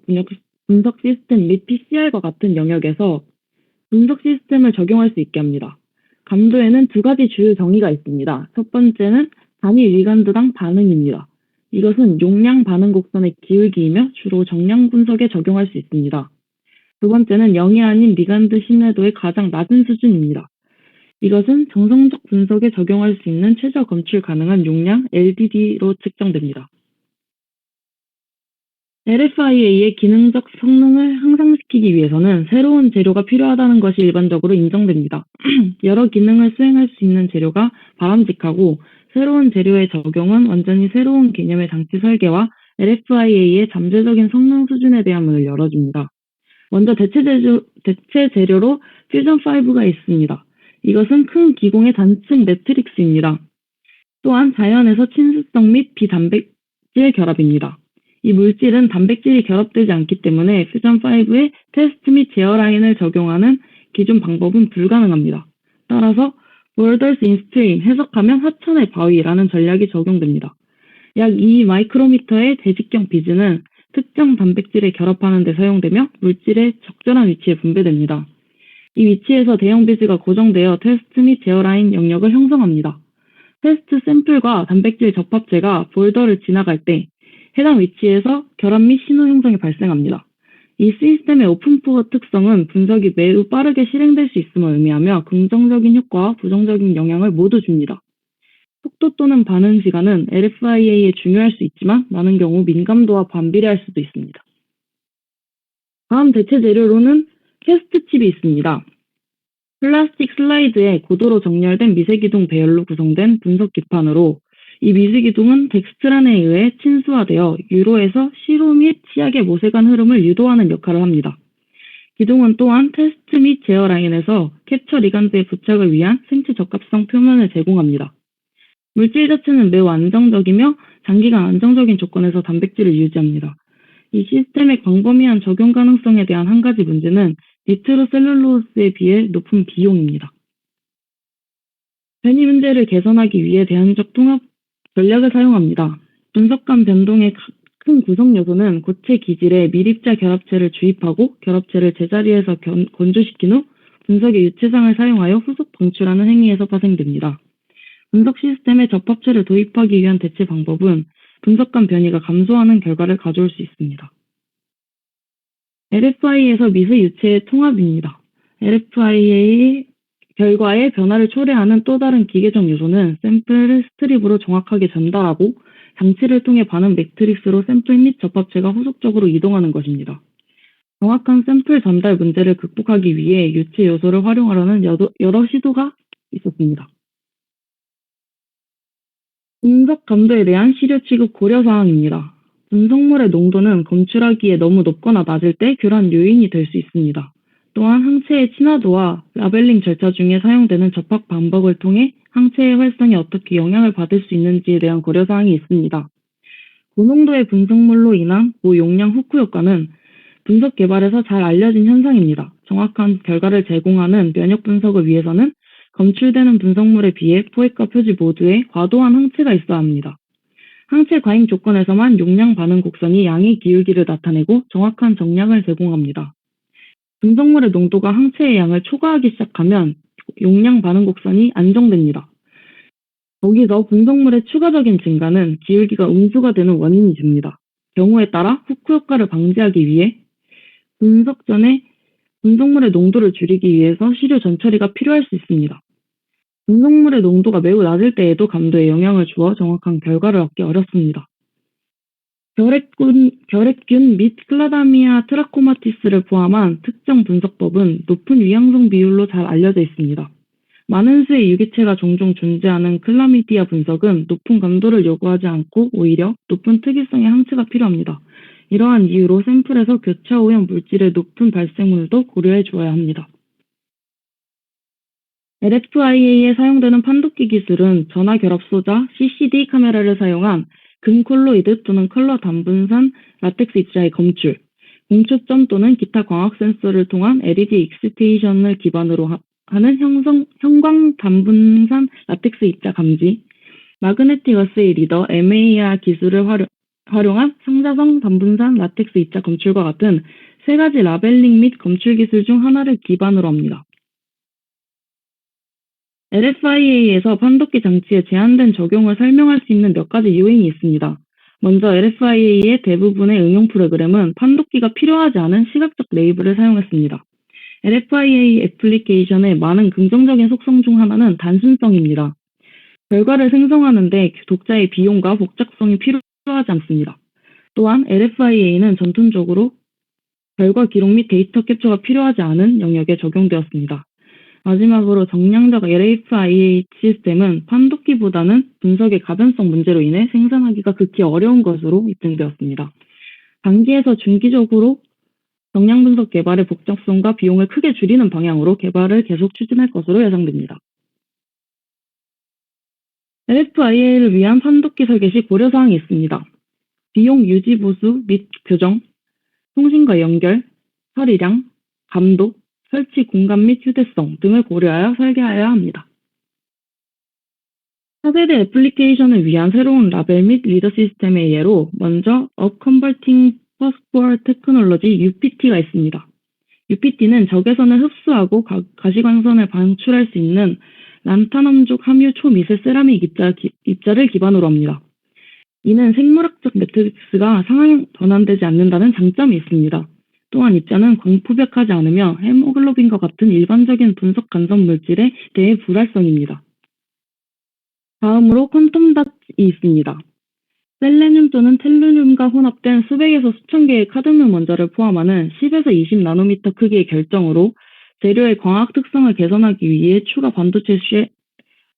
분석 시스템 및 PCR과 같은 영역에서 분석 시스템을 적용할 수 있게 합니다. 감도에는 2가지 주요 정의가 있습니다. 첫 번째는 단위 리간드당 반응입니다. 이것은 용량 반응 곡선의 기울기이며 주로 정량 분석에 적용할 수 있습니다. 두 번째는 0이 아닌 리간드 신뢰도의 가장 낮은 수준입니다. 이것은 정성적 분석에 적용할 수 있는 최저 검출 가능한 용량 LDD로 측정됩니다. LFIA의 기능적 성능을 향상시키기 위해서는 새로운 재료가 필요하다는 것이 일반적으로 인정됩니다. 여러 기능을 수행할 수 있는 재료가 바람직하고 새로운 재료의 적용은 완전히 새로운 개념의 장치 설계와 LFIA의 잠재적인 성능 수준에 대한 문을 열어줍니다. 먼저 대체 재료로 퓨전5가 있습니다. 이것은 큰 기공의 단층 매트릭스입니다. 또한 자연에서 친수성 및 비단백질 결합입니다. 이 물질은 단백질이 결합되지 않기 때문에 퓨전5의 테스트 및 제어 라인을 적용하는 기존 방법은 불가능합니다. 따라서 borders in stream, 해석하면 하천의 바위라는 전략이 적용됩니다. 약 2 마이크로미터의 대직경 비즈는 특정 단백질에 결합하는 데 사용되며 물질의 적절한 위치에 분배됩니다. 이 위치에서 대형 비즈가 고정되어 테스트 및 제어 라인 영역을 형성합니다. 테스트 샘플과 단백질 접합체가 볼더를 지나갈 때 해당 위치에서 결합 및 신호 형성이 발생합니다. 이 시스템의 오픈포어 특성은 분석이 매우 빠르게 실행될 수 있음을 의미하며 긍정적인 효과와 부정적인 영향을 모두 줍니다. 속도 또는 반응 시간은 RFIA에 중요할 수 있지만 많은 경우 민감도와 반비례할 수도 있습니다. 다음 대체 재료로는 캐스트 칩이 있습니다. 플라스틱 슬라이드에 고도로 정렬된 미세기둥 배열로 구성된 분석 기판으로 이 미세기둥은 덱스트란에 의해 친수화되어 유로에서 시로 및 치약의 모세관 흐름을 유도하는 역할을 합니다. 기둥은 또한 테스트 및 제어 라인에서 캡처 리간드의 부착을 위한 생체 적합성 표면을 제공합니다. 물질 자체는 매우 안정적이며 장기간 안정적인 조건에서 단백질을 유지합니다. 이 시스템의 광범위한 적용 가능성에 대한 한 가지 문제는 니트로셀룰로스에 비해 높은 비용입니다. 변이 문제를 개선하기 위해 대안적 통합 전략을 사용합니다. 분석관 변동의 큰 구성 요소는 고체 기질에 밀입자 결합체를 주입하고 결합체를 제자리에서 건조시킨 후 분석의 유체상을 사용하여 후속 방출하는 행위에서 파생됩니다. 분석 시스템에 접합체를 도입하기 위한 대체 방법은 분석관 변이가 감소하는 결과를 가져올 수 있습니다. RFI에서 미세 유체의 통합입니다. RFI의 결과에 변화를 초래하는 또 다른 기계적 요소는 샘플을 스트립으로 정확하게 전달하고 장치를 통해 반응 매트릭스로 샘플 및 접합체가 후속적으로 이동하는 것입니다. 정확한 샘플 전달 문제를 극복하기 위해 유체 요소를 활용하려는 여러 시도가 있었습니다. 분석 감도에 대한 시료 취급 고려 사항입니다. 분석물의 농도는 검출하기에 너무 높거나 낮을 때 교란 요인이 될 수 있습니다. 또한 항체의 친화도와 라벨링 절차 중에 사용되는 접합 방법을 통해 항체의 활성에 어떻게 영향을 받을 수 있는지에 대한 고려 사항이 있습니다. 고농도의 분석물로 인한 고용량 후크 효과는 분석 개발에서 잘 알려진 현상입니다. 정확한 결과를 제공하는 면역 분석을 위해서는 검출되는 분석물에 비해 포획과 표지 모두에 과도한 항체가 있어야 합니다. 항체 과잉 조건에서만 용량 반응 곡선이 양의 기울기를 나타내고 정확한 정량을 제공합니다. 분석물의 농도가 항체의 양을 초과하기 시작하면 용량 반응 곡선이 안정됩니다. 거기서 분석물의 추가적인 증가는 기울기가 음수가 되는 원인이 됩니다. 경우에 따라 후크 효과를 방지하기 위해 분석 전에 분석물의 농도를 줄이기 위해서 시료 전처리가 필요할 수 있습니다. 분석물의 농도가 매우 낮을 때에도 감도에 영향을 주어 정확한 결과를 얻기 어렵습니다. 결핵균 및 클라다미아 트라코마티스를 포함한 특정 분석법은 높은 위양성 비율로 잘 알려져 있습니다. 많은 수의 유기체가 종종 존재하는 클라미디아 분석은 높은 감도를 요구하지 않고 오히려 높은 특이성의 항체가 필요합니다. 이러한 이유로 샘플에서 교차 오염 물질의 높은 발생률도 고려해 주어야 합니다. RFIA에 사용되는 판독기 기술은 전화 결합 소자 CCD 카메라를 사용한 금콜로이드 또는 컬러 단분산 라텍스 입자의 검출, 공초점 또는 기타 광학 센서를 통한 LED 익스테이션을 기반으로 하는 형광 단분산 라텍스 입자 감지, 마그네틱 어세이 리더 MAR 기술을 활용한 상자성 단분산 라텍스 입자 검출과 같은 세 가지 라벨링 및 검출 기술 중 하나를 기반으로 합니다. RFIA에서 판독기 장치의 제한된 적용을 설명할 수 있는 몇 가지 요인이 있습니다. 먼저 RFIA의 대부분의 응용 프로그램은 판독기가 필요하지 않은 시각적 레이블을 사용했습니다. RFIA 애플리케이션의 많은 긍정적인 속성 중 하나는 단순성입니다. 결과를 생성하는데 독자의 비용과 복잡성이 필요하지 않습니다. 또한 RFIA는 전통적으로 결과 기록 및 데이터 캡처가 필요하지 않은 영역에 적용되었습니다. 마지막으로 정량적 RFIA 시스템은 판독기보다는 분석의 가변성 문제로 인해 생산하기가 극히 어려운 것으로 입증되었습니다. 단기에서 중기적으로 정량 분석 개발의 복잡성과 비용을 크게 줄이는 방향으로 개발을 계속 추진할 것으로 예상됩니다. LFIA를 위한 판독기 설계 시 고려사항이 있습니다. 비용 유지 보수 및 교정, 통신과 연결, 처리량, 감독, 설치 공간 및 휴대성 등을 고려하여 설계하여야 합니다. 차세대 애플리케이션을 위한 새로운 라벨 및 리더 시스템의 예로 먼저 Up Converting Passport Technology UPT가 있습니다. UPT는 적외선을 흡수하고 가시광선을 방출할 수 있는 란타넘족 함유 초미세 세라믹 입자를 기반으로 합니다. 이는 생물학적 매트릭스가 상향 변환되지 않는다는 장점이 있습니다. 또한 입자는 광포벽하지 않으며 헤모글로빈과 같은 일반적인 분석 간섭 물질에 대해 불활성입니다. 다음으로 퀀텀 닷이 있습니다. 셀레늄 또는 텔루륨과 혼합된 수백에서 수천 개의 카드뮴 원자를 포함하는 10에서 20나노미터 크기의 결정으로 재료의 광학 특성을 개선하기 위해 추가 반도체 쉘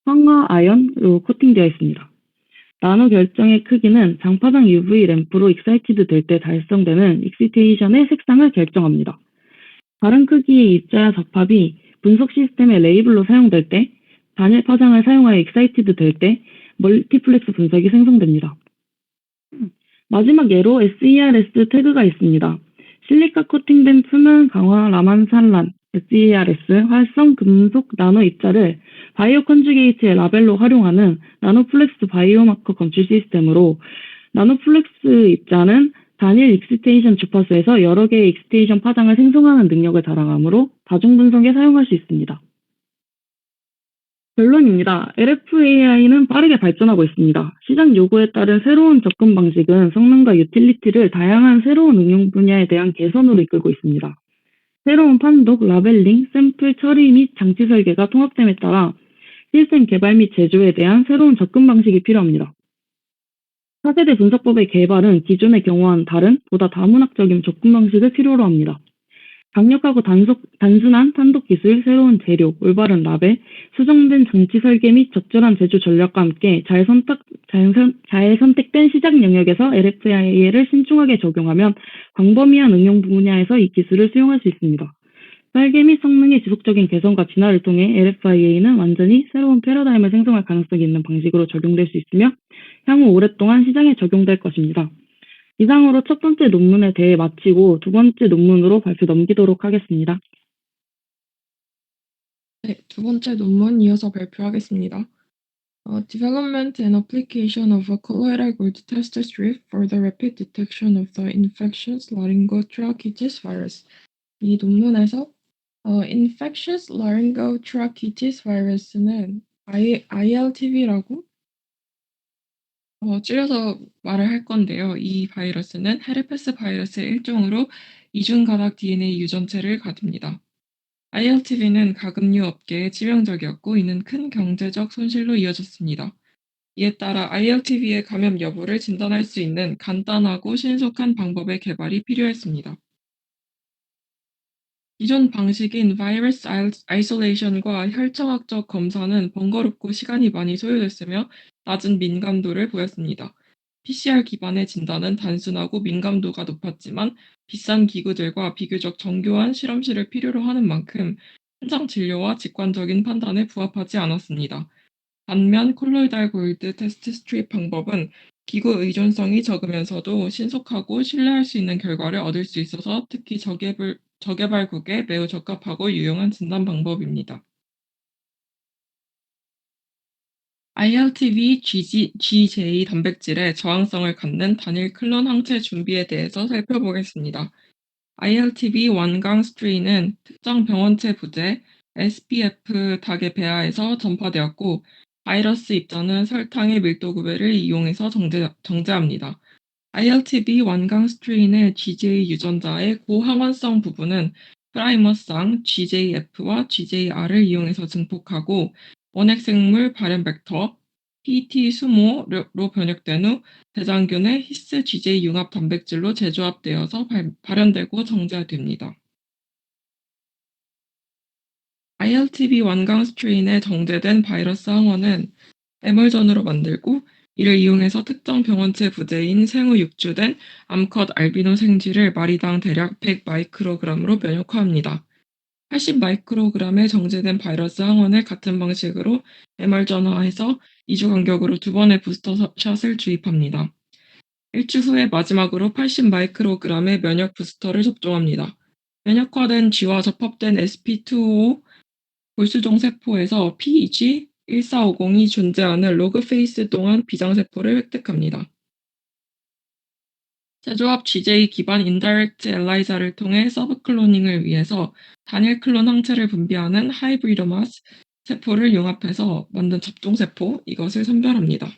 황화 아연으로 코팅되어 있습니다. 나노 결정의 크기는 장파장 UV 램프로 익사이티드 될 때 달성되는 익시테이션의 색상을 결정합니다. 다른 크기의 입자와 접합이 분석 시스템의 레이블로 사용될 때, 단일 파장을 사용하여 익사이티드 될 때 멀티플렉스 분석이 생성됩니다. 마지막 예로 SERS 태그가 있습니다. 실리카 코팅된 표면 강화 라만 산란 SERS 활성 금속 나노 입자를 바이오 컨주게이트의 라벨로 활용하는 나노플렉스 바이오마커 검출 시스템으로 나노플렉스 입자는 단일 익시테이션 주파수에서 여러 개의 익시테이션 파장을 생성하는 능력을 자랑하므로 다중 분석에 사용할 수 있습니다. 결론입니다. LFAI는 빠르게 발전하고 있습니다. 시장 요구에 따른 새로운 접근 방식은 성능과 유틸리티를 다양한 새로운 응용 분야에 대한 개선으로 이끌고 있습니다. 새로운 판독, 라벨링, 샘플 처리 및 장치 설계가 통합됨에 따라 시스템 개발 및 제조에 대한 새로운 접근 방식이 필요합니다. 차세대 분석법의 개발은 기존의 경우와는 다른 보다 다문학적인 접근 방식을 필요로 합니다. 강력하고 단순한 판독 기술, 새로운 재료, 올바른 라벨, 수정된 장치 설계 및 적절한 제조 전략과 함께 잘 선택된 시장 영역에서 LFIA를 신중하게 적용하면 광범위한 응용 분야에서 이 기술을 수용할 수 있습니다. 설계 및 성능의 지속적인 개선과 진화를 통해 LFIA는 완전히 새로운 패러다임을 생성할 가능성이 있는 방식으로 적용될 수 있으며 향후 오랫동안 시장에 적용될 것입니다. 이상으로 첫 번째 논문에 대해 마치고 두 번째 논문으로 발표 넘기도록 하겠습니다. 네, 두 번째 논문 이어서 발표하겠습니다. Development and application of a colloidal gold test strip for the rapid detection of the infectious laryngotracheitis virus. 이 논문에서 infectious laryngotracheitis virus는 ILTV라고 줄여서 말을 할 건데요. 이 바이러스는 헤르페스 바이러스의 일종으로 이중가닥 DNA 유전체를 가집니다. ILTV는 가금류 업계에 치명적이었고 이는 큰 경제적 손실로 이어졌습니다. 이에 따라 ILTV의 감염 여부를 진단할 수 있는 간단하고 신속한 방법의 개발이 필요했습니다. 기존 방식인 바이러스 아이솔레이션과 혈청학적 검사는 번거롭고 시간이 많이 소요됐으며 낮은 민감도를 보였습니다. PCR 기반의 진단은 단순하고 민감도가 높았지만 비싼 기구들과 비교적 정교한 실험실을 필요로 하는 만큼 현장 진료와 직관적인 판단에 부합하지 않았습니다. 반면 콜로이달 골드 테스트 스트립 방법은 기구 의존성이 적으면서도 신속하고 신뢰할 수 있는 결과를 얻을 수 있어서 특히 저개발국에 매우 적합하고 유용한 진단 방법입니다. ILTV GJ 단백질의 저항성을 갖는 단일 클론 항체 준비에 대해서 살펴보겠습니다. ILTV 원강 스트레인은 특정 병원체 부재 SPF 닭의 배아에서 전파되었고 바이러스 입자는 설탕의 밀도 구배를 이용해서 정제합니다. ILTV 원강 스트레인의 GJ 유전자의 고항원성 부분은 프라이머상 GJF와 GJR을 이용해서 증폭하고 원핵생물 발현 벡터 PT 수모로 변형된 후 대장균의 히스 GJ 융합 단백질로 재조합되어서 발현되고 정제됩니다. ILTV 원강 스트레인에 정제된 바이러스 항원은 에멀전으로 만들고 이를 이용해서 특정 병원체 부재인 생후 육주된 암컷 알비노 생쥐를 마리당 대략 100 마이크로그램으로 면역화합니다. 80 마이크로그램의 정제된 바이러스 항원을 같은 방식으로 mR전화해서 2주 간격으로 2번의 부스터샷을 주입합니다. 일주 후에 마지막으로 80 마이크로그램의 면역 부스터를 접종합니다. 면역화된 쥐와 접합된 sp255 골수종 세포에서 PEG1450이 존재하는 로그 페이스 동안 비장세포를 획득합니다. 제조합 GJ 기반 인다이렉트 엘라이자를 통해 서브클로닝을 위해서 단일 클론 항체를 분비하는 하이브리도마스 세포를 융합해서 만든 접종세포, 이것을 선별합니다.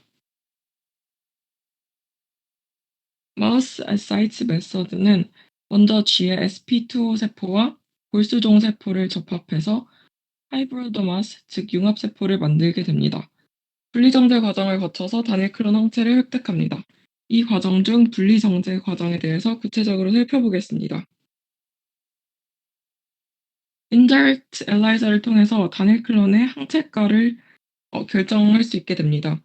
마우스 사이트 메서드는 먼저 쥐의 sp2 세포와 골수종 세포를 접합해서 하이브리도마스, 즉 융합세포를 만들게 됩니다. 분리정제 과정을 거쳐서 단일 클론 항체를 획득합니다. 이 과정 중 분리정제 과정에 대해서 구체적으로 살펴보겠습니다. 인다이렉트 엘라이자를 통해서 단일 클론의 항체가를 결정할 수 있게 됩니다.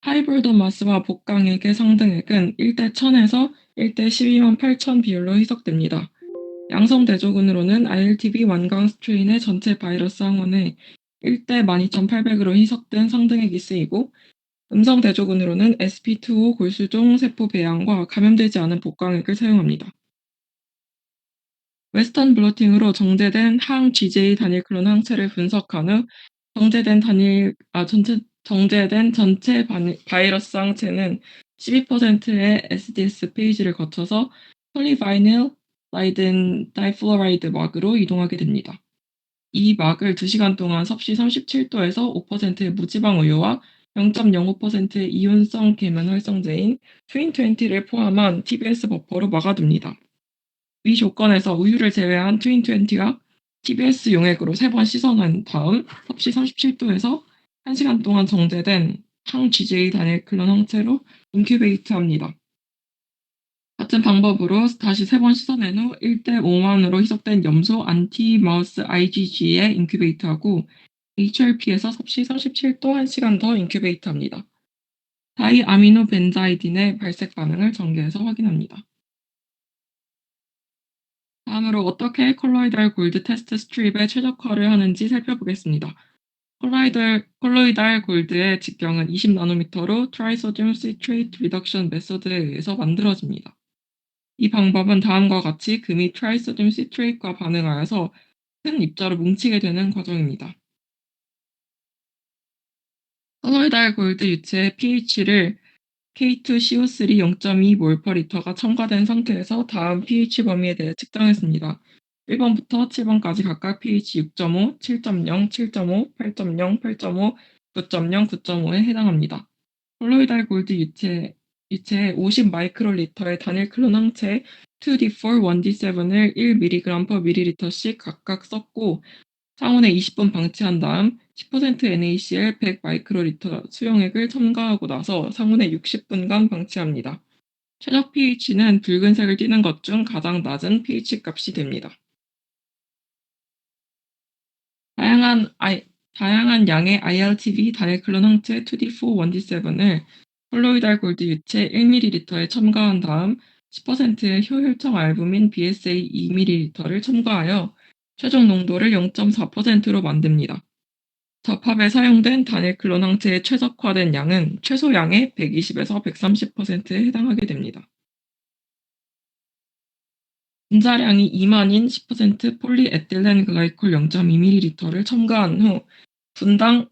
하이브리도마스와 복강액의 상등액은 1대 1000에서 1대 12만 8천 비율로 희석됩니다. 양성 대조군으로는 ILTV 완강 스트레인의 전체 바이러스 항원에 1대 12800으로 희석된 상등액이 쓰이고, 음성 대조군으로는 sp2 골수종 세포 배양과 감염되지 않은 복강액을 사용합니다. 웨스턴 블로팅으로 정제된 항 GJ 단일 클론 항체를 분석한 후 정제된 전체 바이러스 항체는 12%의 SDS 페이지를 거쳐서 폴리바이닐 라이든 다이플로라이드 막으로 이동하게 됩니다. 이 막을 2시간 동안 섭씨 37도에서 5%의 무지방 우유와 0.05%의 이온성 계면 활성제인 트윈20를 포함한 TBS 버퍼로 막아둡니다. 위 조건에서 우유를 제외한 트윈20가 TBS 용액으로 3번 씻어낸 다음 섭씨 37도에서 1시간 동안 정제된 항 GJ 단일 클론 항체로 인큐베이트합니다. 같은 방법으로 다시 3번 씻어낸 후 1대 5만으로 희석된 염소 안티마우스 IgG에 인큐베이트하고 HRP에서 섭씨 37도 1시간 더 인큐베이트합니다. 다이아미노 벤자이딘의 발색 반응을 전개해서 확인합니다. 다음으로 어떻게 콜로이달 골드 테스트 스트립에 최적화를 하는지 살펴보겠습니다. 콜로이달 골드의 직경은 20나노미터로 트라이소듐 시트레이트 리덕션 메소드에 의해서 만들어집니다. 이 방법은 다음과 같이 금이 트라이소듐 시트레이트과 반응하여서 큰 입자로 뭉치게 되는 과정입니다. 콜로이달 골드 유체의 pH를 K2CO3 0.2 몰/리터가 첨가된 상태에서 다음 pH 범위에 대해 측정했습니다. 1번부터 7번까지 각각 pH 6.5, 7.0, 7.5, 8.0, 8.5, 9.0, 9.5에 해당합니다. 콜로이달 골드 유체에 50 마이크로리터의 단일 클론 항체 2D4, 1D7을 1mg/ml씩 각각 섞고 상온에 20분 방치한 다음 10% NaCl 100 마이크로리터 수용액을 첨가하고 나서 상온에 60분간 방치합니다. 최적 pH는 붉은색을 띠는 것 중 가장 낮은 pH 값이 됩니다. 다양한 양의 ILTV 단일 클론 항체 2D4, 1D7을 콜로이달 골드 유체 1ml에 첨가한 다음 10%의 효혈청 알부민 BSA 2ml를 첨가하여 최종 농도를 0.4%로 만듭니다. 접합에 사용된 단일 클론 항체의 최적화된 양은 최소양의 120에서 130%에 해당하게 됩니다. 분자량이 2만인 10% 폴리에틸렌 글라이콜 0.2ml를 첨가한 후 분당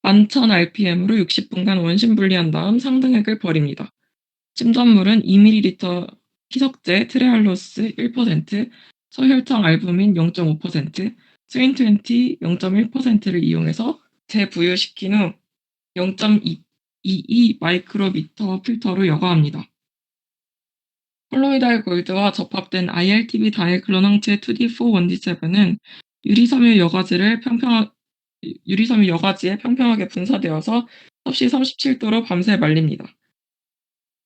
11,000rpm으로 60분간 원심 분리한 다음 상등액을 버립니다. 침전물은 2ml 희석제 트레알로스 1%, 소혈청 알부민 0.5%, 스윈20 0.1%를 이용해서 재부유시킨 후 0.22 마이크로미터 필터로 여과합니다. 콜로이달 골드와 접합된 ILTV 단일 클론 항체 2D4, 1D7은 유리섬유 여과지에 평평하게 분사되어서 섭씨 37도로 밤새 말립니다.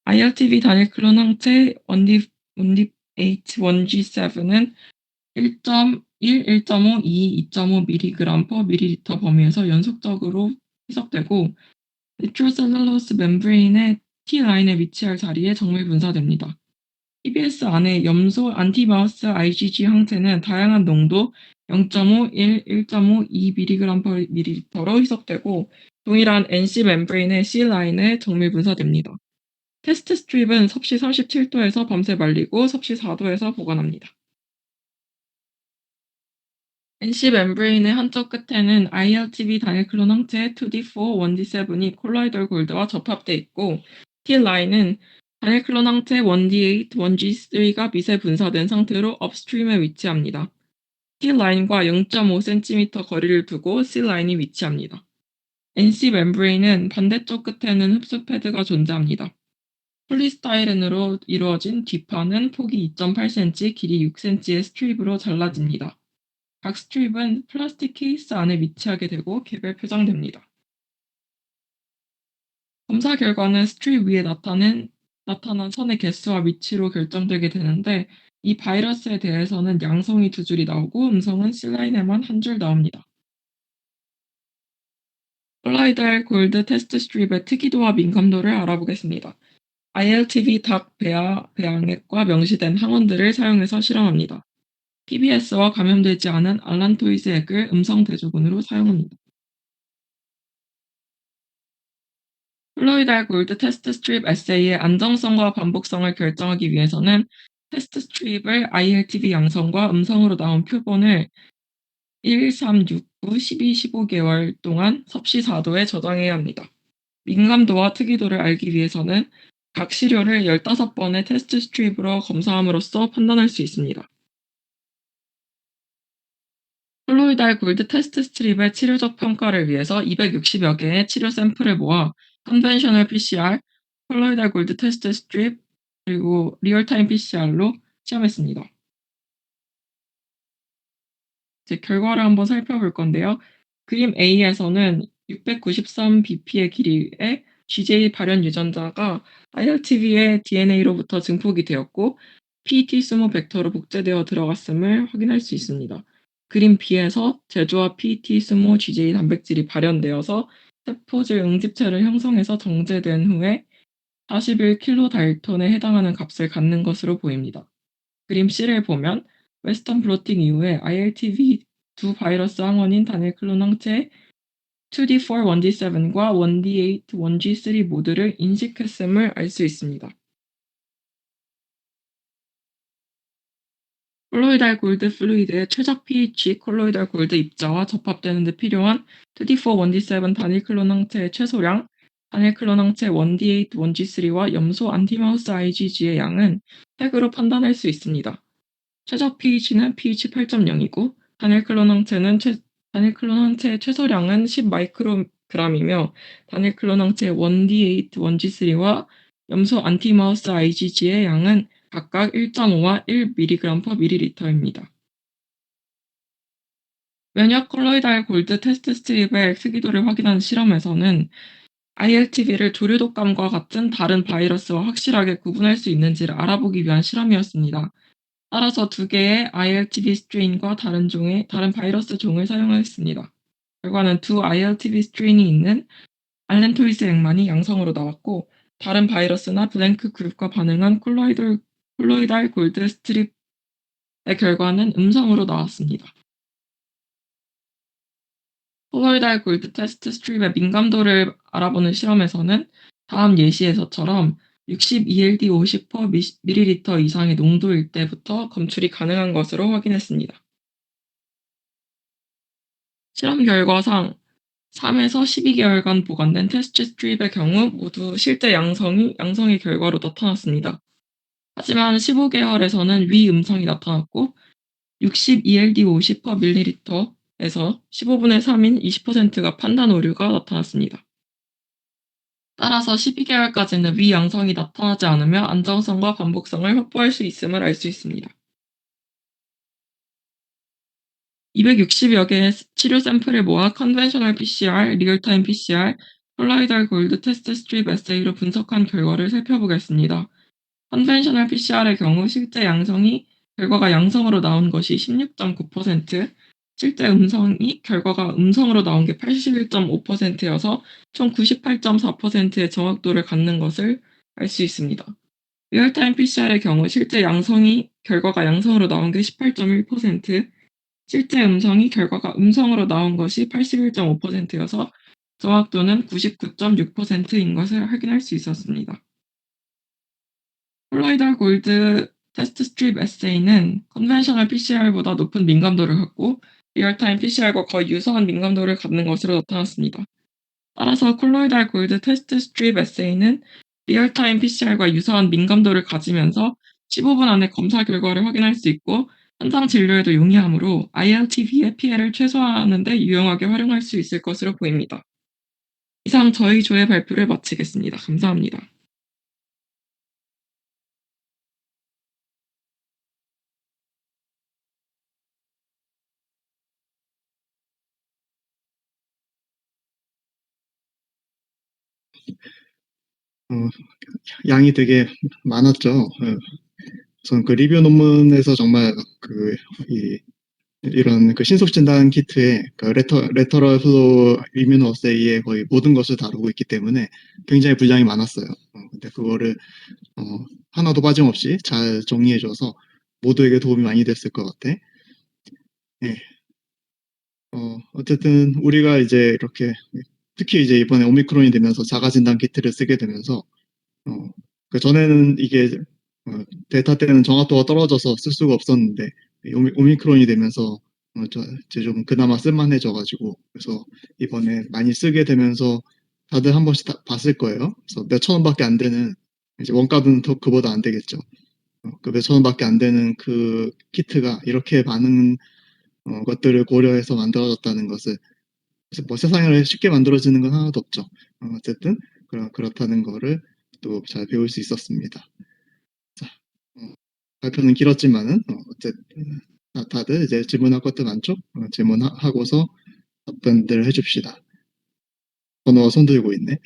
ILTV 단일 클론 항체 1D8, 1G7은 1.1, 1.5, 2, 2.5mg/ml 범위에서 연속적으로 희석되고 니트로셀룰로스 멤브레인의 T라인에 위치할 자리에 정밀 분사됩니다. PBS 안에 염소 안티바우스 IgG 항체는 다양한 농도 0.5, 1, 1.5, 2mg/ml로 희석되고 동일한 NC 멤브레인의 C라인에 정밀 분사됩니다. 테스트 스트립은 섭씨 37도에서 밤새 말리고 섭씨 4도에서 보관합니다. NC 멤브레인의 한쪽 끝에는 ILTV 다이클론 항체 2D4, 1D7이 콜로이덜 골드와 접합돼 있고 T라인은 다이클론 항체 1D8, 1G3가 미세 분사된 상태로 업스트림에 위치합니다. T라인과 0.5cm 거리를 두고 C라인이 위치합니다. NC 멤브레인은 반대쪽 끝에는 흡수 패드가 존재합니다. 폴리스타이렌으로 이루어진 뒷판은 폭이 2.8cm, 길이 6cm의 스트립으로 잘라집니다. 각 스트립은 플라스틱 케이스 안에 위치하게 되고 개별 표장됩니다. 검사 결과는 스트립 위에 나타난 선의 개수와 위치로 결정되게 되는데 이 바이러스에 대해서는 양성이 2줄이 나오고 음성은 C라인에만 1줄 나옵니다. 콜로이달 골드 테스트 스트립의 특이도와 민감도를 알아보겠습니다. ILTV 닭 배양액과 명시된 항원들을 사용해서 실험합니다. PBS와 감염되지 않은 알란토이스 액을 음성 대조군으로 사용합니다. 콜로이달 골드 테스트 스트립 에세이의 안정성과 반복성을 결정하기 위해서는 테스트 스트립을 ILTV 양성과 음성으로 나온 표본을 1, 3, 6, 9, 12, 15개월 동안 섭씨 4도에 저장해야 합니다. 민감도와 특이도를 알기 위해서는 각 시료를 15번의 테스트 스트립으로 검사함으로써 판단할 수 있습니다. 콜로이달 골드 테스트 스트립의 치료적 평가를 위해서 260여 개의 치료 샘플을 모아 컨벤셔널 PCR, 콜로이달 골드 테스트 스트립, 그리고 리얼타임 PCR로 시험했습니다. 이제 결과를 한번 살펴볼 건데요. 그림 A에서는 693bp의 길이의 GJ 발현 유전자가 ILTV의 DNA로부터 증폭이 되었고 PET 스모 벡터로 복제되어 들어갔음을 확인할 수 있습니다. 그림 B에서 제조와 PET 스모 GJ 단백질이 발현되어서 세포질 응집체를 형성해서 정제된 후에 41kDalton에 해당하는 값을 갖는 것으로 보입니다. 그림 C를 보면 웨스턴 블로팅 이후에 ILTV 두 바이러스 항원인 다닐클론 항체 2D4, 1D7과 1D8, 1G3 모두를 인식했음을 알 수 있습니다. 콜로이달 골드 플루이드의 최적 pH 콜로이달 골드 입자와 접합되는 데 필요한 2D4, 1D7 다닐클론 항체의 최소량, 다닐클론 항체 1D8, 1G3와 염소 안티마우스 IgG의 양은 핵으로 판단할 수 있습니다. 최적 pH는 pH 8.0이고 다닐클론 항체의 최소량은 10마이크로그램이며 다닐클론 항체 1D8, 1G3와 염소 안티마우스 IgG의 양은 각각 1.5와 1mg/ml입니다. 면역 콜로이달 골드 테스트 스트립의 특이도를 확인한 실험에서는 ILTV를 조류독감과 같은 다른 바이러스와 확실하게 구분할 수 있는지를 알아보기 위한 실험이었습니다. 따라서 2개의 ILTV 스트레인과 다른 바이러스 종을 사용하였습니다. 결과는 두 ILTV 스트레인이 있는 알란토이스 액만이 양성으로 나왔고 다른 바이러스나 블랭크 그룹과 반응한 콜로이달 골드 스트립의 결과는 음성으로 나왔습니다. 콜로이달 골드 테스트 스트립의 민감도를 알아보는 실험에서는 다음 예시에서처럼 62LD 50/ml 이상의 농도일 때부터 검출이 가능한 것으로 확인했습니다. 실험 결과상 3에서 12개월간 보관된 테스트 스트립의 경우 모두 실제 양성의 결과로 나타났습니다. 하지만 15개월에서는 위 음성이 나타났고 62LD 50/ml에서 15분의 3인 20%가 판단 오류가 나타났습니다. 따라서 12개월까지는 위 양성이 나타나지 않으며 안정성과 반복성을 확보할 수 있음을 알 수 있습니다. 260여 개의 치료 샘플을 모아 컨벤셔널 PCR, 리얼타임 PCR, 콜로이달 골드 테스트 스트립 에세이로 분석한 결과를 살펴보겠습니다. 컨벤셔널 PCR의 경우 실제 결과가 양성으로 나온 것이 16.9%, 실제 결과가 음성으로 나온 게 81.5%여서 총 98.4%의 정확도를 갖는 것을 알 수 있습니다. 리얼타임 PCR의 경우 실제 결과가 양성으로 나온 게 18.1%, 실제 결과가 음성으로 나온 것이 81.5%여서 정확도는 99.6%인 것을 확인할 수 있었습니다. 콜로이달 골드 테스트 스트립 에세이는 컨벤셔널 PCR보다 높은 민감도를 갖고 리얼타임 PCR과 거의 유사한 민감도를 갖는 것으로 나타났습니다. 따라서 콜로이달 골드 테스트 스트립 에세이는 리얼타임 PCR과 유사한 민감도를 가지면서 15분 안에 검사 결과를 확인할 수 있고 현장 진료에도 용이하므로 ILTV의 피해를 최소화하는 데 유용하게 활용할 수 있을 것으로 보입니다. 이상 저희 조의 발표를 마치겠습니다. 감사합니다. 양이 되게 많았죠. 우선 그 리뷰 논문에서 정말 이런 그 신속 진단 키트의 그 레터럴 플로우 이뮤노 어세이의 거의 모든 것을 다루고 있기 때문에 굉장히 분량이 많았어요. 근데 그거를 하나도 빠짐없이 잘 정리해줘서 모두에게 도움이 많이 됐을 것 같아. 예. 어쨌든 우리가 이제 이렇게 특히 이제 이번에 오미크론이 되면서 자가 진단 키트를 쓰게 되면서 그 전에는 이게 데이터 때는 정확도가 떨어져서 쓸 수가 없었는데 오미크론이 되면서 이제 좀 그나마 쓸만해져가지고 그래서 이번에 많이 쓰게 되면서 다들 한 번씩 봤을 거예요. 그래서 몇천 원밖에 안 되는 이제 원가는 더 그보다 안 되겠죠. 그 몇천 원밖에 안 되는 그 키트가 이렇게 많은 것들을 고려해서 만들어졌다는 것을 그래서 뭐 세상을 쉽게 만들어지는 건 하나도 없죠. 어쨌든 그렇다는 거를 또 잘 배울 수 있었습니다. 자, 발표는 길었지만은 어쨌든 다들 이제 질문할 것들 많죠? 질문하고서 답변들 해줍시다. 번호가 손 들고 있네.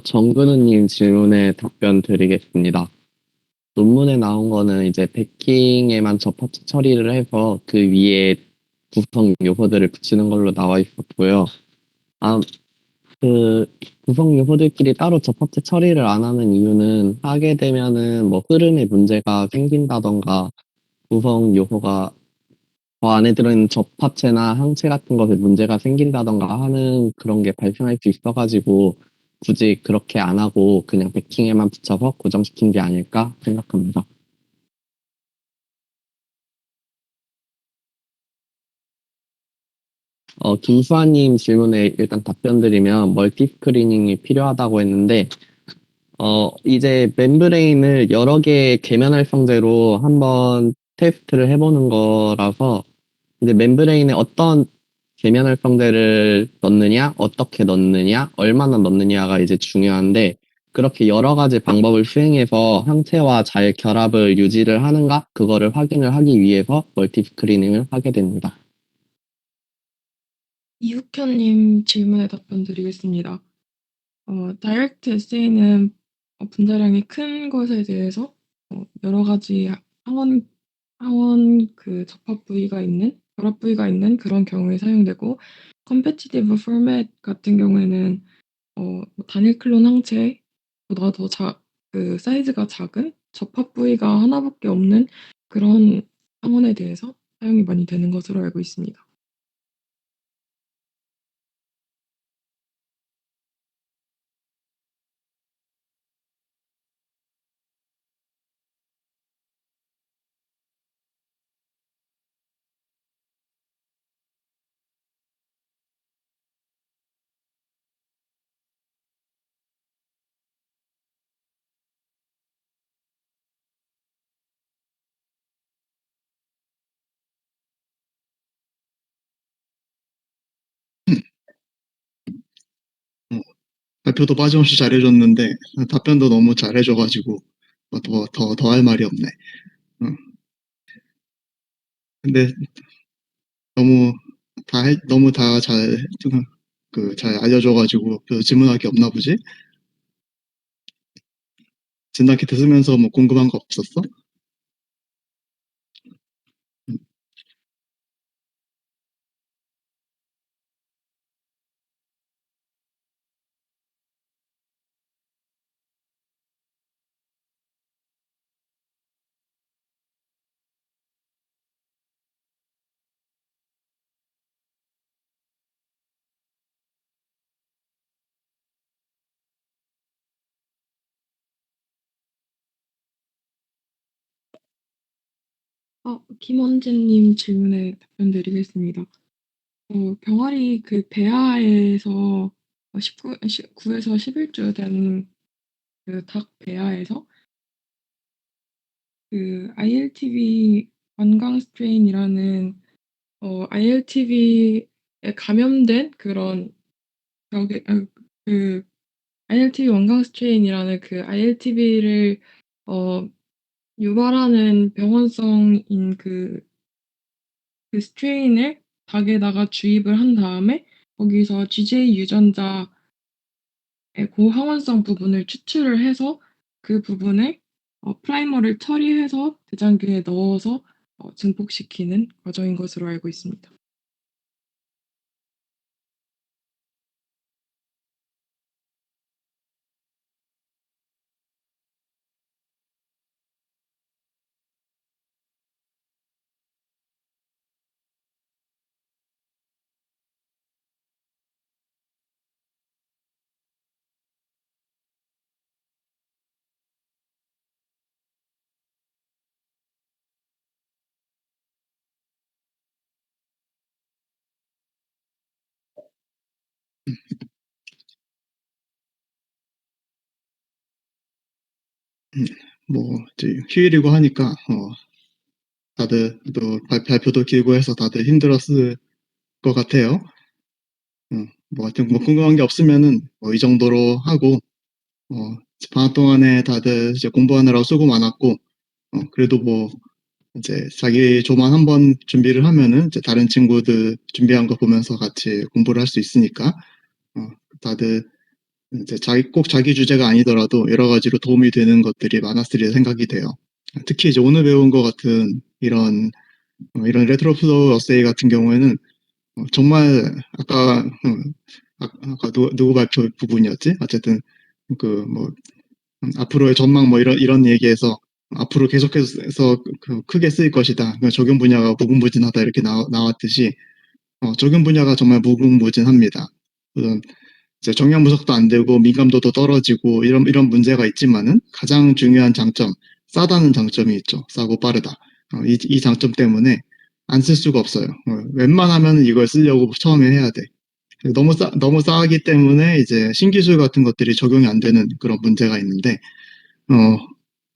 정근우님 질문에 답변 드리겠습니다. 논문에 나온 거는 이제 베킹에만 접합체 처리를 해서 그 위에 구성 요소들을 붙이는 걸로 나와 있었고요. 아, 그 구성 요소들끼리 따로 접합체 처리를 안 하는 이유는 하게 되면은 뭐 흐름에 문제가 생긴다던가 구성 요소가 그 안에 들어있는 접합체나 항체 같은 것에 문제가 생긴다던가 하는 그런 게 발생할 수 있어가지고 굳이 그렇게 안 하고 그냥 베킹에만 붙여서 고정시킨 게 아닐까 생각합니다. 김수아님 질문에 일단 답변 드리면 멀티 스크리닝이 필요하다고 했는데 이제 멤브레인을 여러 개의 계면 활성제로 한번 테스트를 해보는 거라서 이제 멤브레인에 어떤 계면 활성제를 넣느냐, 어떻게 넣느냐, 얼마나 넣느냐가 이제 중요한데 그렇게 여러 가지 방법을 수행해서 항체와 잘 결합을 유지를 하는가 그거를 확인을 하기 위해서 멀티 스크리닝을 하게 됩니다. 이욱현님 질문에 답변 드리겠습니다. 다이렉트 에세이는 분자량이 큰 것에 대해서 여러 가지 항원 접합 부위가 있는, 결합 부위가 있는 그런 경우에 사용되고, 컴패티티브 포맷 같은 경우에는 단일 클론 항체보다 그 사이즈가 작은 접합 부위가 하나밖에 없는 그런 항원에 대해서 사용이 많이 되는 것으로 알고 있습니다. 발표도 빠짐없이 잘해줬는데 답변도 너무 잘해줘가지고 더 할 말이 없네. 근데 너무 다 잘 알려줘가지고 별 질문할 게 없나 보지? 진단키트 쓰면서 뭐 궁금한 거 없었어? 김원재님 질문에 답변드리겠습니다. 병아리 그 배아에서 9에서 11주 된 그 닭 배아에서 그 ILTV 원강 스트레인이라는 ILTV에 감염된 그런 그 ILTV 원강 스트레인이라는 그 ILTV를 유발하는 병원성인 그 스트레인을 닭에다가 주입을 한 다음에 거기서 GJ 유전자의 고항원성 부분을 추출을 해서 그 부분을 프라이머를 처리해서 대장균에 넣어서 증폭시키는 과정인 것으로 알고 있습니다. 뭐 이제 휴일이고 하니까 다들 또 발표도 길고 해서 다들 힘들었을 것 같아요. 뭐 하여튼 뭐 궁금한 게 없으면은 뭐 이 정도로 하고 방학 동안에 다들 이제 공부하느라고 수고 많았고 그래도 뭐 이제 자기 조만 한번 준비를 하면은 이제 다른 친구들 준비한 거 보면서 같이 공부를 할 수 있으니까 다들 이제 꼭 자기 주제가 아니더라도 여러 가지로 도움이 되는 것들이 많았으리 생각이 돼요. 특히 이제 오늘 배운 것 같은 이런 레트로 플로우 어세이 같은 경우에는 정말 아까 누구 발표 부분이었지? 어쨌든 뭐 앞으로의 전망 뭐 이런 얘기에서 앞으로 계속해서 크게 쓰일 것이다. 그러니까 적용 분야가 무궁무진하다 이렇게 나왔듯이 적용 분야가 정말 무궁무진합니다. 물론 이제 정량 분석도 안 되고 민감도도 떨어지고 이런 문제가 있지만은 가장 중요한 장점, 싸다는 장점이 있죠. 싸고 빠르다. 이 장점 때문에 안 쓸 수가 없어요. 웬만하면 이걸 쓰려고 처음에 해야 돼. 너무 싸기 때문에 이제 신기술 같은 것들이 적용이 안 되는 그런 문제가 있는데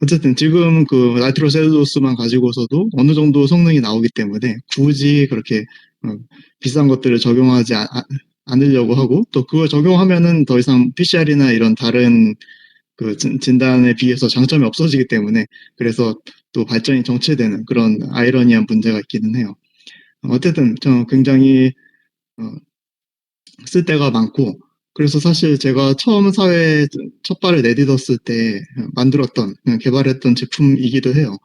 어쨌든 지금 그 나이트로셀룰로스만 가지고서도 어느 정도 성능이 나오기 때문에 굳이 그렇게 비싼 것들을 적용하지 않으려고 하고 또 그걸 적용하면은 더 이상 PCR이나 이런 다른 그 진단에 비해서 장점이 없어지기 때문에 그래서 또 발전이 정체되는 그런 아이러니한 문제가 있기는 해요. 어쨌든 저 굉장히 쓸 데가 많고 그래서 사실 제가 처음 사회에 첫 발을 내딛었을 때 만들었던 개발했던 제품이기도 해요.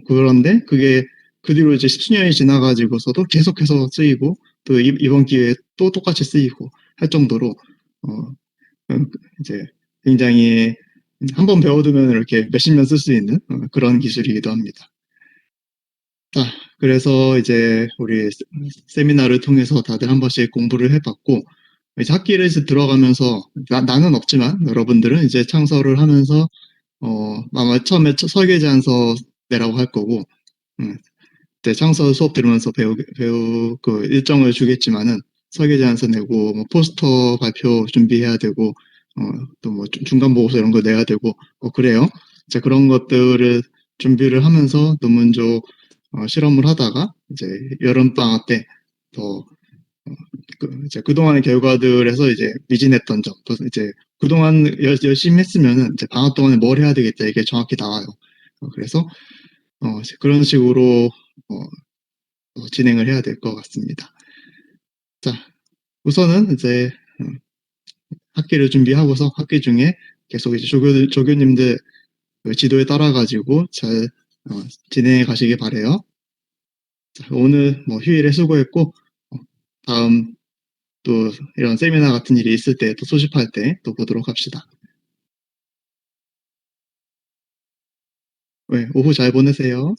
그런데 그게 그 뒤로 이제 10수년이 지나가지고서도 계속해서 쓰이고 또 이번 기회에 또 똑같이 쓰이고 할 정도로 이제 굉장히 한번 배워두면 이렇게 몇십 년 쓸 수 있는 그런 기술이기도 합니다. 자, 그래서 이제 우리 세미나를 통해서 다들 한 번씩 공부를 해봤고 이제 학기를 이제 들어가면서 나는 없지만 여러분들은 이제 창설을 하면서 아마 처음에 설계 제안서 내라고 할 거고 이제 창설 수업 들으면서 그 일정을 주겠지만은 설계 제안서 내고 뭐 포스터 발표 준비해야 되고 또 뭐 중간 보고서 이런 거 내야 되고 그래요. 이제 그런 것들을 준비를 하면서 논문조 실험을 하다가 이제 여름 방학 때 더 이제 그동안의 결과들에서 이제 미진했던 점, 또 이제 그동안 열심히 했으면은 이제 방학 동안에 뭘 해야 되겠다 이게 정확히 나와요. 그래서 이제 그런 식으로 진행을 해야 될 것 같습니다. 자, 우선은 이제 학기를 준비하고서 학기 중에 계속 이제 조교님들 그 지도에 따라 가지고 잘 진행해 가시길 바래요. 자, 오늘 뭐 휴일에 수고했고 다음 또 이런 세미나 같은 일이 있을 때 또 소집할 때 또 보도록 합시다. 네, 오후 잘 보내세요.